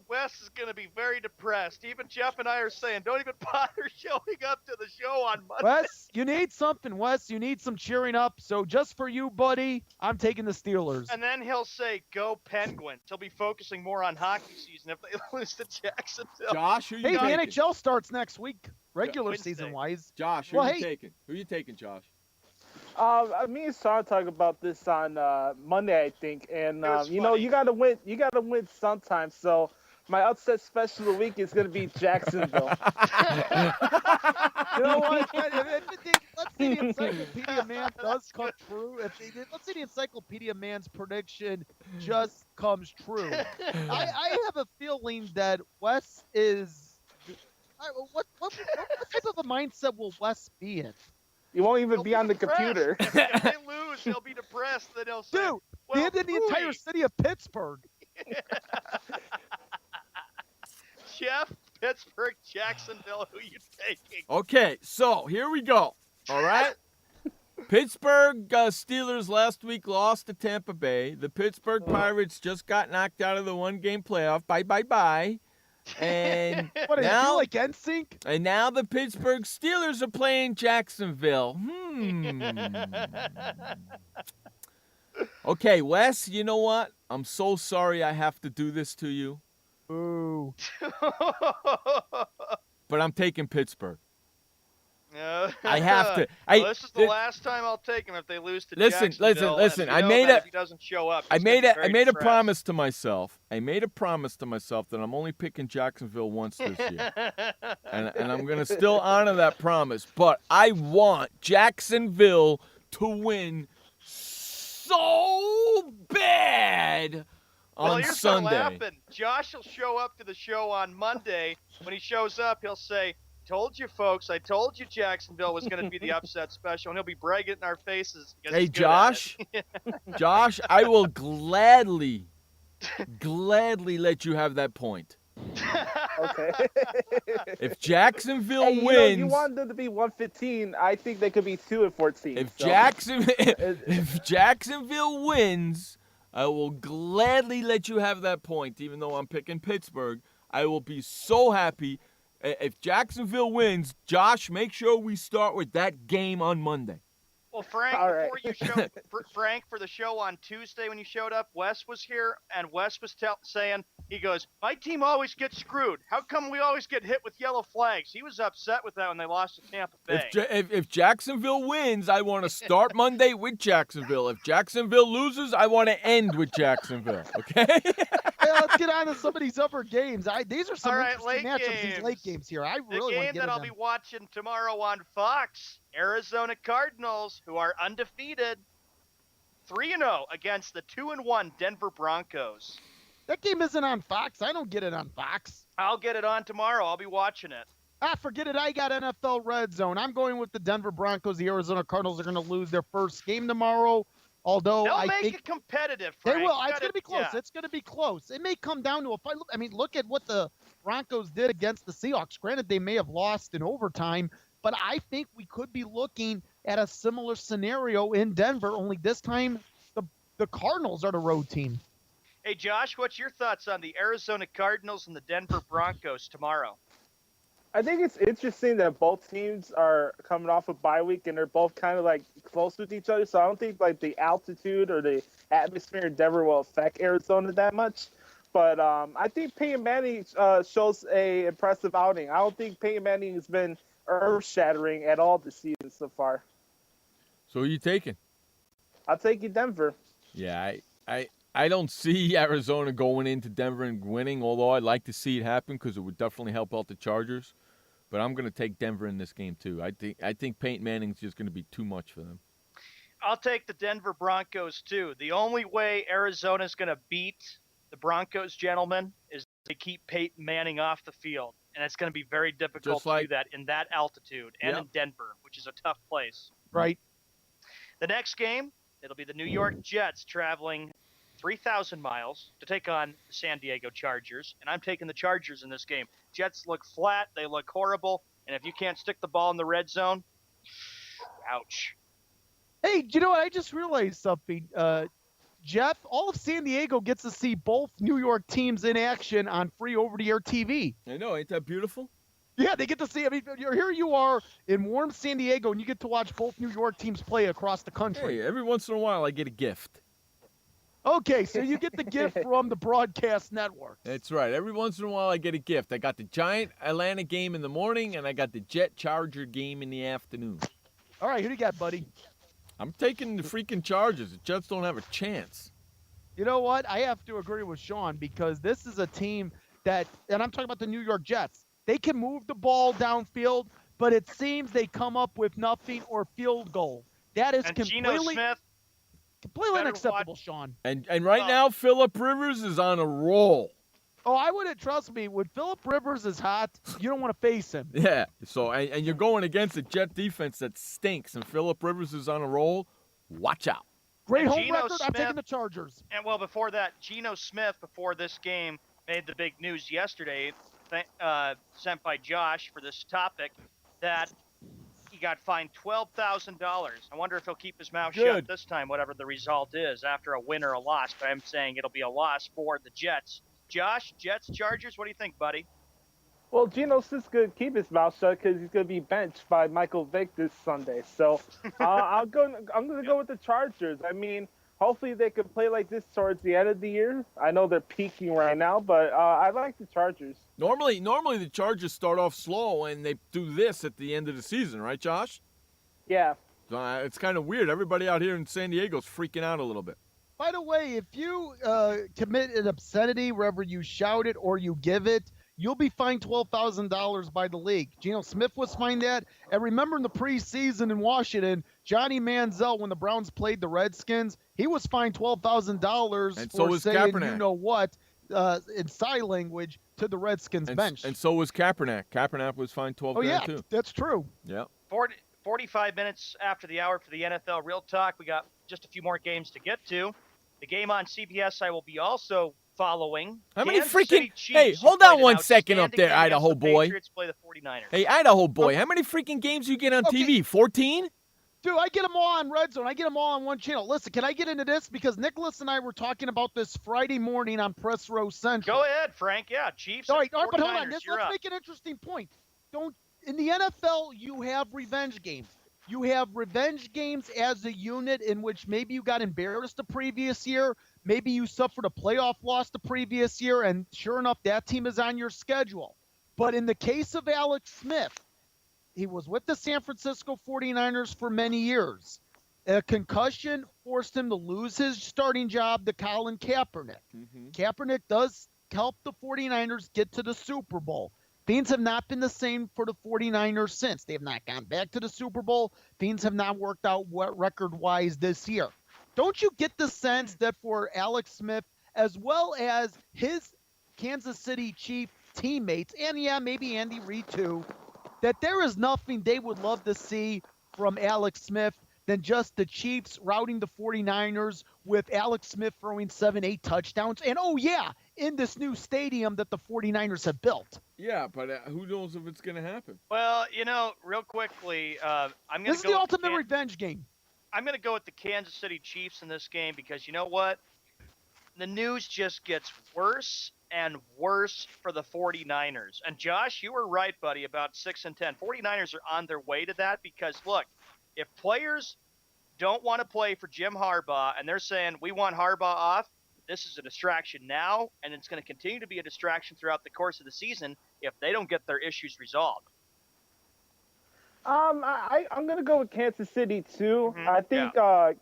Wes is going to be very depressed. Even Jeff and I are saying, don't even bother showing up to the show on Monday.
Wes, you need something, Wes. You need some cheering up. So just for you, buddy, I'm taking the Steelers.
And then he'll say, go Penguins. He'll be focusing more on hockey season if they lose to Jacksonville.
Josh, who you
Hey, the
taking?
NHL starts next week, regular
Wednesday.
season-wise.
Josh, who you taking? Who you taking, Josh?
Me and Sean talked about this on Monday, I think, and you know,
funny.
you gotta win. You gotta win sometimes. So my upset special of the week is gonna be Jacksonville.
You know what? Let's say the Encyclopedia Man does come true. Let's say the Encyclopedia Man's prediction just comes true. I have a feeling that Wes is. What type of a mindset will Wes be in?
You won't even
He'll
be on the
depressed.
computer.
If they lose, he'll be depressed. Then he'll say,
Dude,
well,
and in the entire
phooey.
city of Pittsburgh.
Jeff, Pittsburgh, Jacksonville, who you taking?
Okay, so here we go. All right. Pittsburgh Steelers last week lost to Tampa Bay. The Pittsburgh Pirates just got knocked out of the one-game playoff. Bye. And
What,
now,
do you like NSYNC?
and now the Pittsburgh Steelers are playing Jacksonville. Okay, Wes, you know what? I'm so sorry I have to do this to you,
Ooh.
but I'm taking Pittsburgh.
I
have to.
This is the last time I'll take him if they lose to
Listen.
Jacksonville.
Listen.
And
I
you know
made
that
a-
if he doesn't show up.
I
he's
made
gonna
a
be
I
very
made a
depressed.
promise to myself. That I'm only picking Jacksonville once this year. and I'm going to still honor that promise, but I want Jacksonville to win so bad
Well,
on
here's
Sunday.
what'll happen. Josh will show up to the show on Monday. When he shows up, he'll say, "Told you, folks. I told you Jacksonville was going to be the upset special," and he'll be bragging it in our faces. because
Hey,
he's good at it.
Josh, I will gladly let you have that point.
Okay.
If Jacksonville
Hey,
wins,
you want them to be 115. I think they could be 2-14.
If
so.
if Jacksonville wins, I will gladly let you have that point, even though I'm picking Pittsburgh. I will be so happy. If Jacksonville wins, Josh, make sure we start with that game on Monday.
Well, Frank,
All right.
before you showed, Frank, for the show on Tuesday when you showed up, Wes was here, and Wes was saying, he goes, "My team always gets screwed. How come we always get hit with yellow flags?" He was upset with that when they lost to Tampa Bay.
If Jacksonville wins, I want to start Monday with Jacksonville. If Jacksonville loses, I want to end with Jacksonville. Okay?
Hey, let's get on to some of these upper games. These are some
All right,
interesting
late
matchups, these
games.
late games here. I
The
really want
game
to get
that
into
I'll
them.
be watching tomorrow on Fox, Arizona Cardinals, who are undefeated, 3-0 against the 2-1 Denver Broncos.
That game isn't on Fox. I don't get it on Fox.
I'll get it on tomorrow. I'll be watching it.
Forget it. I got NFL Red Zone. I'm going with the Denver Broncos. The Arizona Cardinals are going to lose their first game tomorrow. Although
They'll
I
make
think
it competitive,
they
Frank.
will.
You
It's
gotta-
going to be close.
yeah.
It's going to be close. It may come down to a fight. I mean, look at what the Broncos did against the Seahawks. Granted, they may have lost in overtime, but I think we could be looking at a similar scenario in Denver, only this time the Cardinals are the road team.
Hey, Josh, what's your thoughts on the Arizona Cardinals and the Denver Broncos tomorrow?
I think it's interesting that both teams are coming off a bye week and they're both kind of like close with each other. So I don't think like the altitude or the atmosphere in Denver will affect Arizona that much. But I think Peyton Manning shows a impressive outing. I don't think Peyton Manning has been earth-shattering at all this season so far.
So who are you taking?
I'll take you Denver.
Yeah, I don't see Arizona going into Denver and winning, although I'd like to see it happen because it would definitely help out the Chargers. But I'm going to take Denver in this game too. I think Peyton Manning's just going to be too much for them.
I'll take the Denver Broncos, too. The only way Arizona's going to beat the Broncos, gentlemen, is to keep Peyton Manning off the field. And it's going to be very difficult
Just
to
like-
do that in that altitude and
Yep.
in Denver, which is a tough place.
Right.
The next game, it'll be the New York Jets traveling 3,000 miles to take on the San Diego Chargers. And I'm taking the Chargers in this game. Jets look flat. They look horrible. And if you can't stick the ball in the red zone, ouch.
Hey, do you know what? I just realized something. Jeff, all of San Diego gets to see both New York teams in action on free over-the-air TV.
I know, ain't that beautiful?
Yeah, they get to see. I mean, here you are in warm San Diego, and you get to watch both New York teams play across the country.
Hey, every once in a while I get a gift.
Okay, so you get the gift from the broadcast network.
That's right. Every once in a while I get a gift. I got the Giant Atlanta game in the morning, and I got the Jet Charger game in the afternoon.
All right, who do you got, buddy?
I'm taking the freaking Chargers. The Jets don't have a chance.
You know what? I have to agree with Sean because this is a team that, and I'm talking about the New York Jets, they can move the ball downfield, but it seems they come up with nothing or field goal. That is completely unacceptable, Sean.
And right now, Phillip Rivers is on a roll.
Oh, I wouldn't trust me. When Phillip Rivers is hot, you don't want to face him.
Yeah. So, and you're going against a Jet defense that stinks, and Phillip Rivers is on a roll. Watch out.
Great
And
home
Geno
record. I'm
Smith-
taking the Chargers.
And well, before that, Geno Smith, before this game, made the big news yesterday, sent by Josh for this topic, that he got fined $12,000. I wonder if he'll keep his mouth shut this time, whatever the result is, after a win or a loss. But I'm saying it'll be a loss for the Jets. Josh, Jets, Chargers, what do you think, buddy?
Well, Geno Smith's going to keep his mouth shut because he's going to be benched by Michael Vick this Sunday. So I'm going to go with the Chargers. I mean, hopefully they can play like this towards the end of the year. I know they're peaking right now, but I like the Chargers.
Normally the Chargers start off slow, and they do this at the end of the season, right, Josh?
Yeah.
It's kind of weird. Everybody out here in San Diego's freaking out a little bit.
By the way, if you commit an obscenity wherever you shout it or you give it, you'll be fined $12,000 by the league. Geno Smith was fined that. And remember in the preseason in Washington, Johnny Manziel, when the Browns played the Redskins, he was fined $12,000
And
for
so was
saying,
Kaepernick.
you know what, in sign language to the Redskins bench.
And so was Kaepernick. Kaepernick was fined $12,000 too.
That's true.
Yeah.
45 minutes after the hour for the NFL Real Talk. We got just a few more games to get to. The game on CBS I will be also following.
How many
Kansas
freaking
City Chiefs,
Hey,
who
hold on
played an
1 second up
outstanding
there,
game against
Idaho
the
boy.
Patriots play the 49ers.
Hey, Idaho boy, how many freaking games you get on TV? 14?
Dude, I get them all on Red Zone. I get them all on one channel. Listen, can I get into this? Because Nicholas and I were talking about this Friday morning on Press Row Central.
Go ahead, Frank. Yeah, Chiefs.
All right, but hold on.
49ers,
Let's
you're up.
make an interesting point. In the NFL, you have revenge games. You have revenge games as a unit in which maybe you got embarrassed the previous year. Maybe you suffered a playoff loss the previous year, and sure enough, that team is on your schedule. But in the case of Alex Smith, he was with the San Francisco 49ers for many years. A concussion forced him to lose his starting job to Colin Kaepernick. Kaepernick does help the 49ers get to the Super Bowl. Things have not been the same for the 49ers since. They have not gone back to the Super Bowl. Things have not worked out record-wise this year. Don't you get the sense that for Alex Smith, as well as his Kansas City Chief teammates, and yeah, maybe Andy Reid too, that there is nothing they would love to see from Alex Smith than just the Chiefs routing the 49ers with Alex Smith throwing 7-8 touchdowns. And, oh, yeah, in this new stadium that the 49ers have built.
Yeah, but who knows if it's going to happen?
Well, real quickly, I'm going to go.
This is the ultimate revenge game.
I'm going to go with the Kansas City Chiefs in this game because you know what? The news just gets worse and worse for the 49ers. And Josh, you were right, buddy, about 6-10. 49ers are on their way to that because, look, if players don't want to play for Jim Harbaugh and they're saying, we want Harbaugh off, this is a distraction now, and it's going to continue to be a distraction throughout the course of the season if they don't get their issues resolved.
I'm going to go with Kansas City, too. I think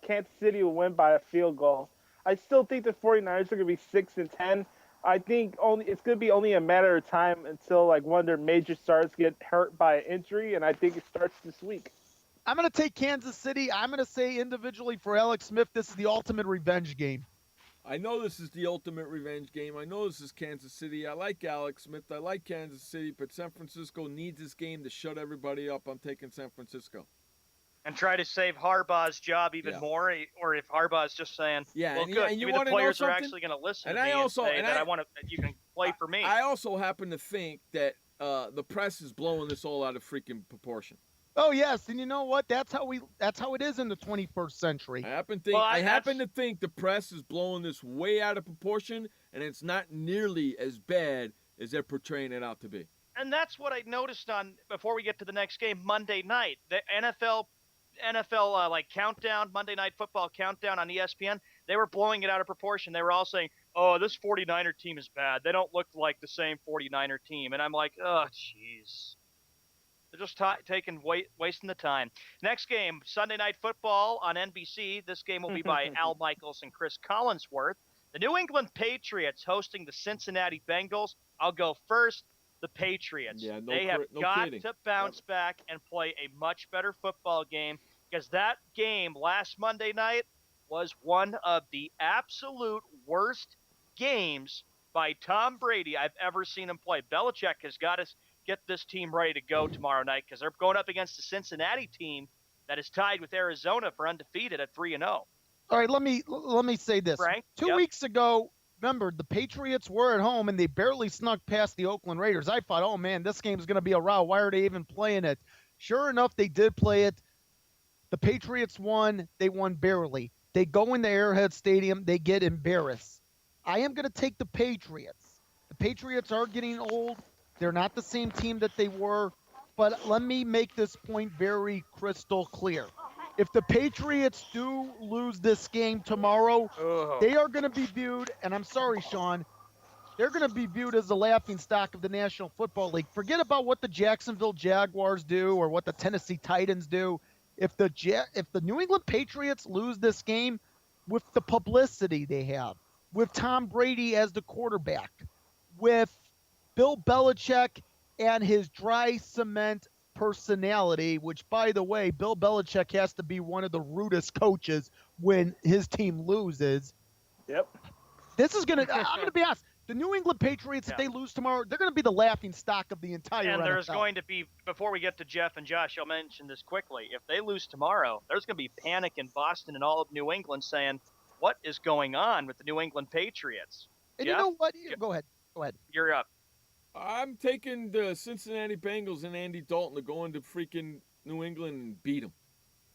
Kansas City will win by a field goal. I still think the 49ers are going to be 6-10. I think it's going to be only a matter of time until one of their major stars get hurt by an injury, and I think it starts this week.
I'm going to take Kansas City. I'm going to say individually for Alex Smith, this is the ultimate revenge game.
I know this is the ultimate revenge game. I know this is Kansas City. I like Alex Smith. I like Kansas City, but San Francisco needs this game to shut everybody up. I'm taking San Francisco.
And try to save Harbaugh's job even more, or if Harbaugh's just saying, well,
and
good,
you
maybe the players are
something?
actually going to listen
And
to me
I also-
and say
and
that
I-
I want to, that you can play for me.
I also happen to think that the press is blowing this all out of freaking proportion.
Oh yes, and you know what? That's how it is in the 21st century.
I happen to think the press is blowing this way out of proportion, and it's not nearly as bad as they're portraying it out to be.
And that's what I noticed before we get to the next game, Monday night, the NFL countdown, Monday Night Football countdown on ESPN. They were blowing it out of proportion. They were all saying, "Oh, this 49er team is bad. They don't look like the same 49er team." And I'm like, "Oh, jeez." They're just wasting the time. Next game, Sunday Night Football on NBC. This game will be by Al Michaels and Chris Collinsworth. The New England Patriots hosting the Cincinnati Bengals. I'll go first. The Patriots.
Yeah,
they have got to bounce back and play a much better football game because that game last Monday night was one of the absolute worst games by Tom Brady I've ever seen him play. Belichick has got to get this team ready to go tomorrow night because they're going up against the Cincinnati team that is tied with Arizona for undefeated at 3-0.
All right, let me say this.
Frank?
2 weeks ago, remember, the Patriots were at home, and they barely snuck past the Oakland Raiders. I thought, oh, man, this game's going to be a row. Why are they even playing it? Sure enough, they did play it. The Patriots won. They won barely. They go into Arrowhead Stadium. They get embarrassed. I am going to take the Patriots. The Patriots are getting old. They're not the same team that they were. But let me make this point very crystal clear. If the Patriots do lose this game tomorrow, they are going to be viewed, and I'm sorry, Sean, they're going to be viewed as the laughingstock of the National Football League. Forget about what the Jacksonville Jaguars do or what the Tennessee Titans do. If the New England Patriots lose this game with the publicity they have, with Tom Brady as the quarterback, with Bill Belichick and his dry cement personality, which, by the way, Bill Belichick has to be one of the rudest coaches when his team loses.
Yep.
This is going to – I'm going to be honest. The New England Patriots, if they lose tomorrow, they're going to be the laughing stock of the entire
And there's
NFL.
going to be, before we get to Jeff and Josh, I'll mention this quickly. If they lose tomorrow, there's going to be panic in Boston and all of New England saying, what is going on with the New England Patriots?
And
Jeff?
you know what? Go ahead.
You're up.
I'm taking the Cincinnati Bengals and Andy Dalton to go into freaking New England and beat them.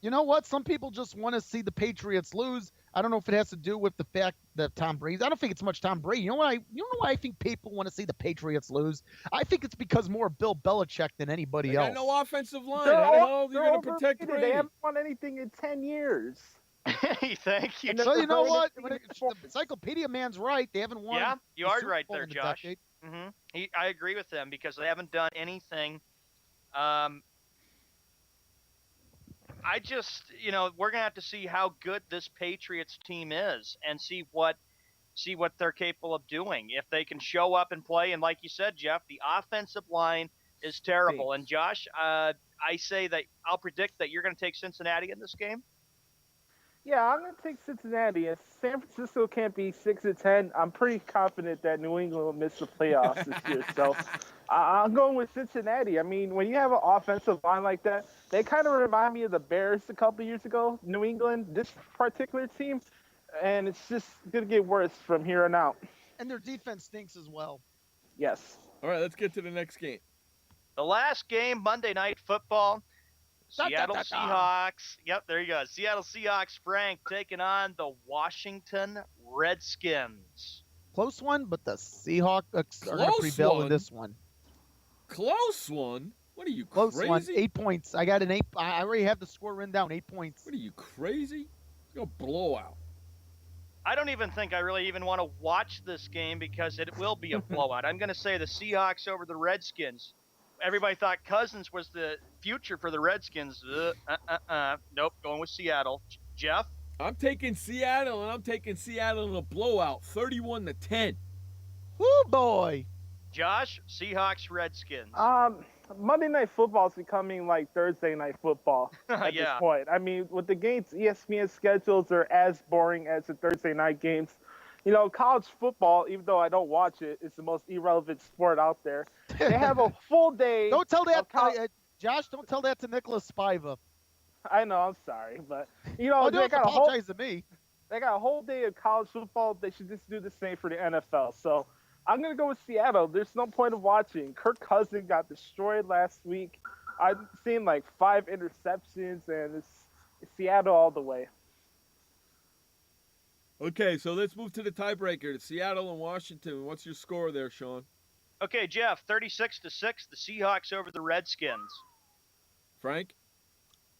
You know what? Some people just want to see the Patriots lose. I don't know if it has to do with the fact that Tom Brady. I don't think it's much Tom Brady. You know why I think people want to see the Patriots lose? I think it's because more Bill Belichick than anybody else.
Got no offensive line. How the hell are you going to protect Brady?
They haven't won anything in 10 years.
Thank you.
So you know what? The Encyclopedia Man's right. They haven't won.
Yeah, you are right
Bowl
there,
in a
Josh.
decade.
I agree with them because they haven't done anything. I just, we're going to have to see how good this Patriots team is and see what they're capable of doing. If they can show up and play, and like you said, Jeff, the offensive line is terrible. And Josh, I say that I'll predict that you're going to take Cincinnati in this game.
Yeah, I'm going to take Cincinnati. If San Francisco can't be 6-10, I'm pretty confident that New England will miss the playoffs this year. So I'm going with Cincinnati. I mean, when you have an offensive line like that, they kind of remind me of the Bears a couple of years ago, New England, this particular team. And it's just going to get worse from here on out.
And their defense stinks as well.
Yes.
All right, let's get to the next game.
The last game, Monday Night Football. Seattle Seahawks. Yep, there you go. Seattle Seahawks, Frank, taking on the Washington Redskins.
Close one, but the Seahawks are going to prevail in this one.
Close one? What are you,
Close
crazy?
one. 8 points. I got an 8. I already have the score written down. 8 points.
What are you, crazy? It's going to blow out.
I don't even think I really even want to watch this game because it will be a blowout. I'm going to say the Seahawks over the Redskins. Everybody thought Cousins was the future for the Redskins. Nope, going with Seattle. Jeff?
I'm taking Seattle, and I'm taking Seattle in a blowout, 31-10.
Woo, boy.
Josh, Seahawks, Redskins.
Monday Night Football is becoming like Thursday Night Football at this point. I mean, with the games, ESPN schedules are as boring as the Thursday night games. College football, even though I don't watch it, is the most irrelevant sport out there. They have a full day.
Don't tell that, Josh. Don't tell that to Nicholas Spiva.
I know. I'm sorry, but they
don't
got
apologize to me.
They got a whole day of college football. They should just do the same for the NFL. So I'm gonna go with Seattle. There's no point of watching. Kirk Cousins got destroyed last week. I've seen like 5 interceptions, and it's Seattle all the way.
Okay, so let's move to the tiebreaker. Seattle and Washington. What's your score there, Sean?
Okay, Jeff, 36-6, the Seahawks over the Redskins.
Frank?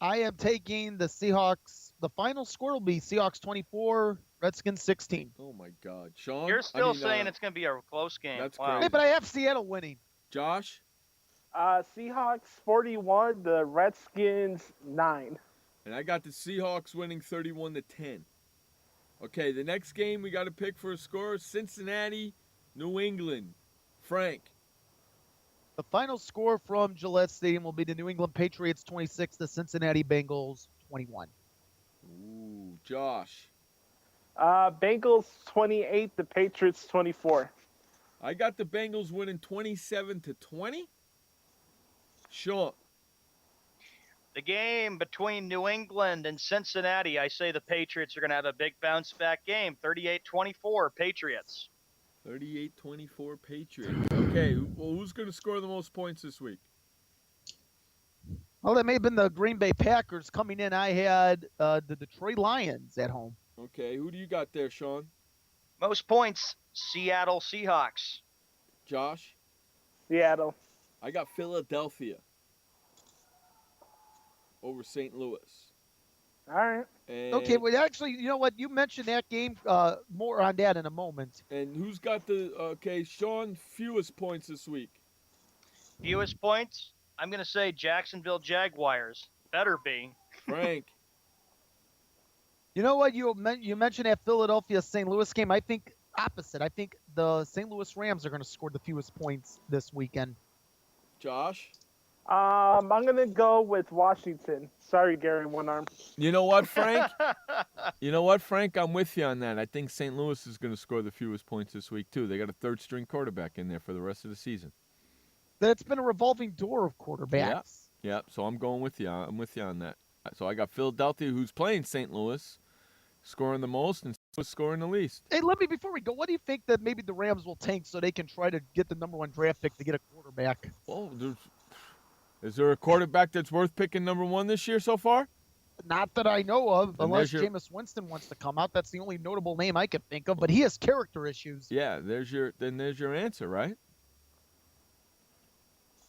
I am taking the Seahawks. The final score will be Seahawks 24, Redskins 16.
Oh, my God. Sean?
You're still saying it's going to be a close game.
That's
wow.
crazy.
Hey, but I have Seattle winning.
Josh?
Seahawks 41, the Redskins 9.
And I got the Seahawks winning 31-10. Okay, the next game we got to pick for a score, Cincinnati, New England. Frank.
The final score from Gillette Stadium will be the New England Patriots 26, the Cincinnati Bengals 21.
Ooh, Josh.
Bengals 28, the Patriots 24.
I got the Bengals winning 27-20. Sean.
The game between New England and Cincinnati, I say the Patriots are going to have a big bounce-back game, 38-24 Patriots.
38-24 Patriots. Okay, well, who's going to score the most points this week?
Well, that may have been the Green Bay Packers coming in. I had the Detroit Lions at home.
Okay, who do you got there, Sean?
Most points, Seattle Seahawks.
Josh?
Seattle.
I got Philadelphia over St. Louis.
All right.
And,
Okay, well, actually, you know what? You mentioned that game. More on that in a moment.
And who's got the, Sean, fewest points this week?
Fewest points? I'm going to say Jacksonville Jaguars. Better be.
Frank.
You know what? You mentioned that Philadelphia-St. Louis game. I think opposite. I think the St. Louis Rams are going to score the fewest points this weekend.
Josh?
I'm going to go with Washington. Sorry, Gary, one arm.
You know what, Frank? I'm with you on that. I think St. Louis is going to score the fewest points this week, too. They got a third-string quarterback in there for the rest of the season.
That's been a revolving door of quarterbacks.
Yeah, so I'm going with you. I'm with you on that. So I got Philadelphia, who's playing St. Louis, scoring the most, and St. Louis scoring the least.
Hey, before we go, what do you think that maybe the Rams will tank so they can try to get the number 1 draft pick to get a quarterback?
Well, is there a quarterback that's worth picking number 1 this year so far?
Not that I know of,
Then
unless
there's
Jameis Winston wants to come out. That's the only notable name I can think of, but he has character issues.
Yeah, there's your answer, right?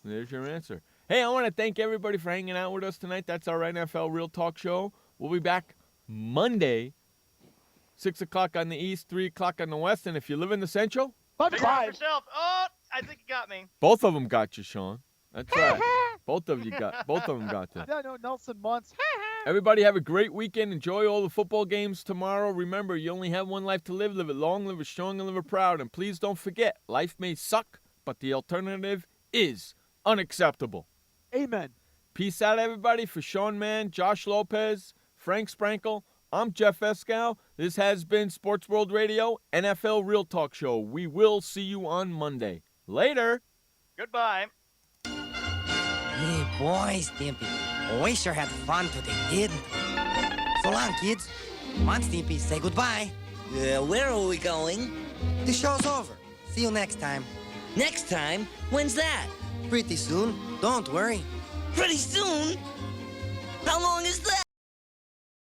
There's your answer. Hey, I want to thank everybody for hanging out with us tonight. That's our NFL Real Talk show. We'll be back Monday, 6 o'clock on the East, 3 o'clock on the West. And if you live in the Central,
figure out yourself. Oh, I think you got me.
both of them got you, Sean. That's right. Both of them got you.
No, Nelson Muntz.
Everybody have a great weekend. Enjoy all the football games tomorrow. Remember, you only have one life to live. Live it long, live it strong, and live it proud. And please don't forget, life may suck, but the alternative is unacceptable.
Amen.
Peace out, everybody. For Sean Mann, Josh Lopez, Frank Sprankle, I'm Jeff Escow. This has been Sports World Radio, NFL Real Talk Show. We will see you on Monday. Later.
Goodbye.
Hey, boy, Stimpy. We sure had fun today, didn't we? So long, kids. Come on, Stimpy, say goodbye.
Where are we going?
The show's over. See you next time.
Next time? When's that?
Pretty soon. Don't worry.
Pretty soon? How long is that?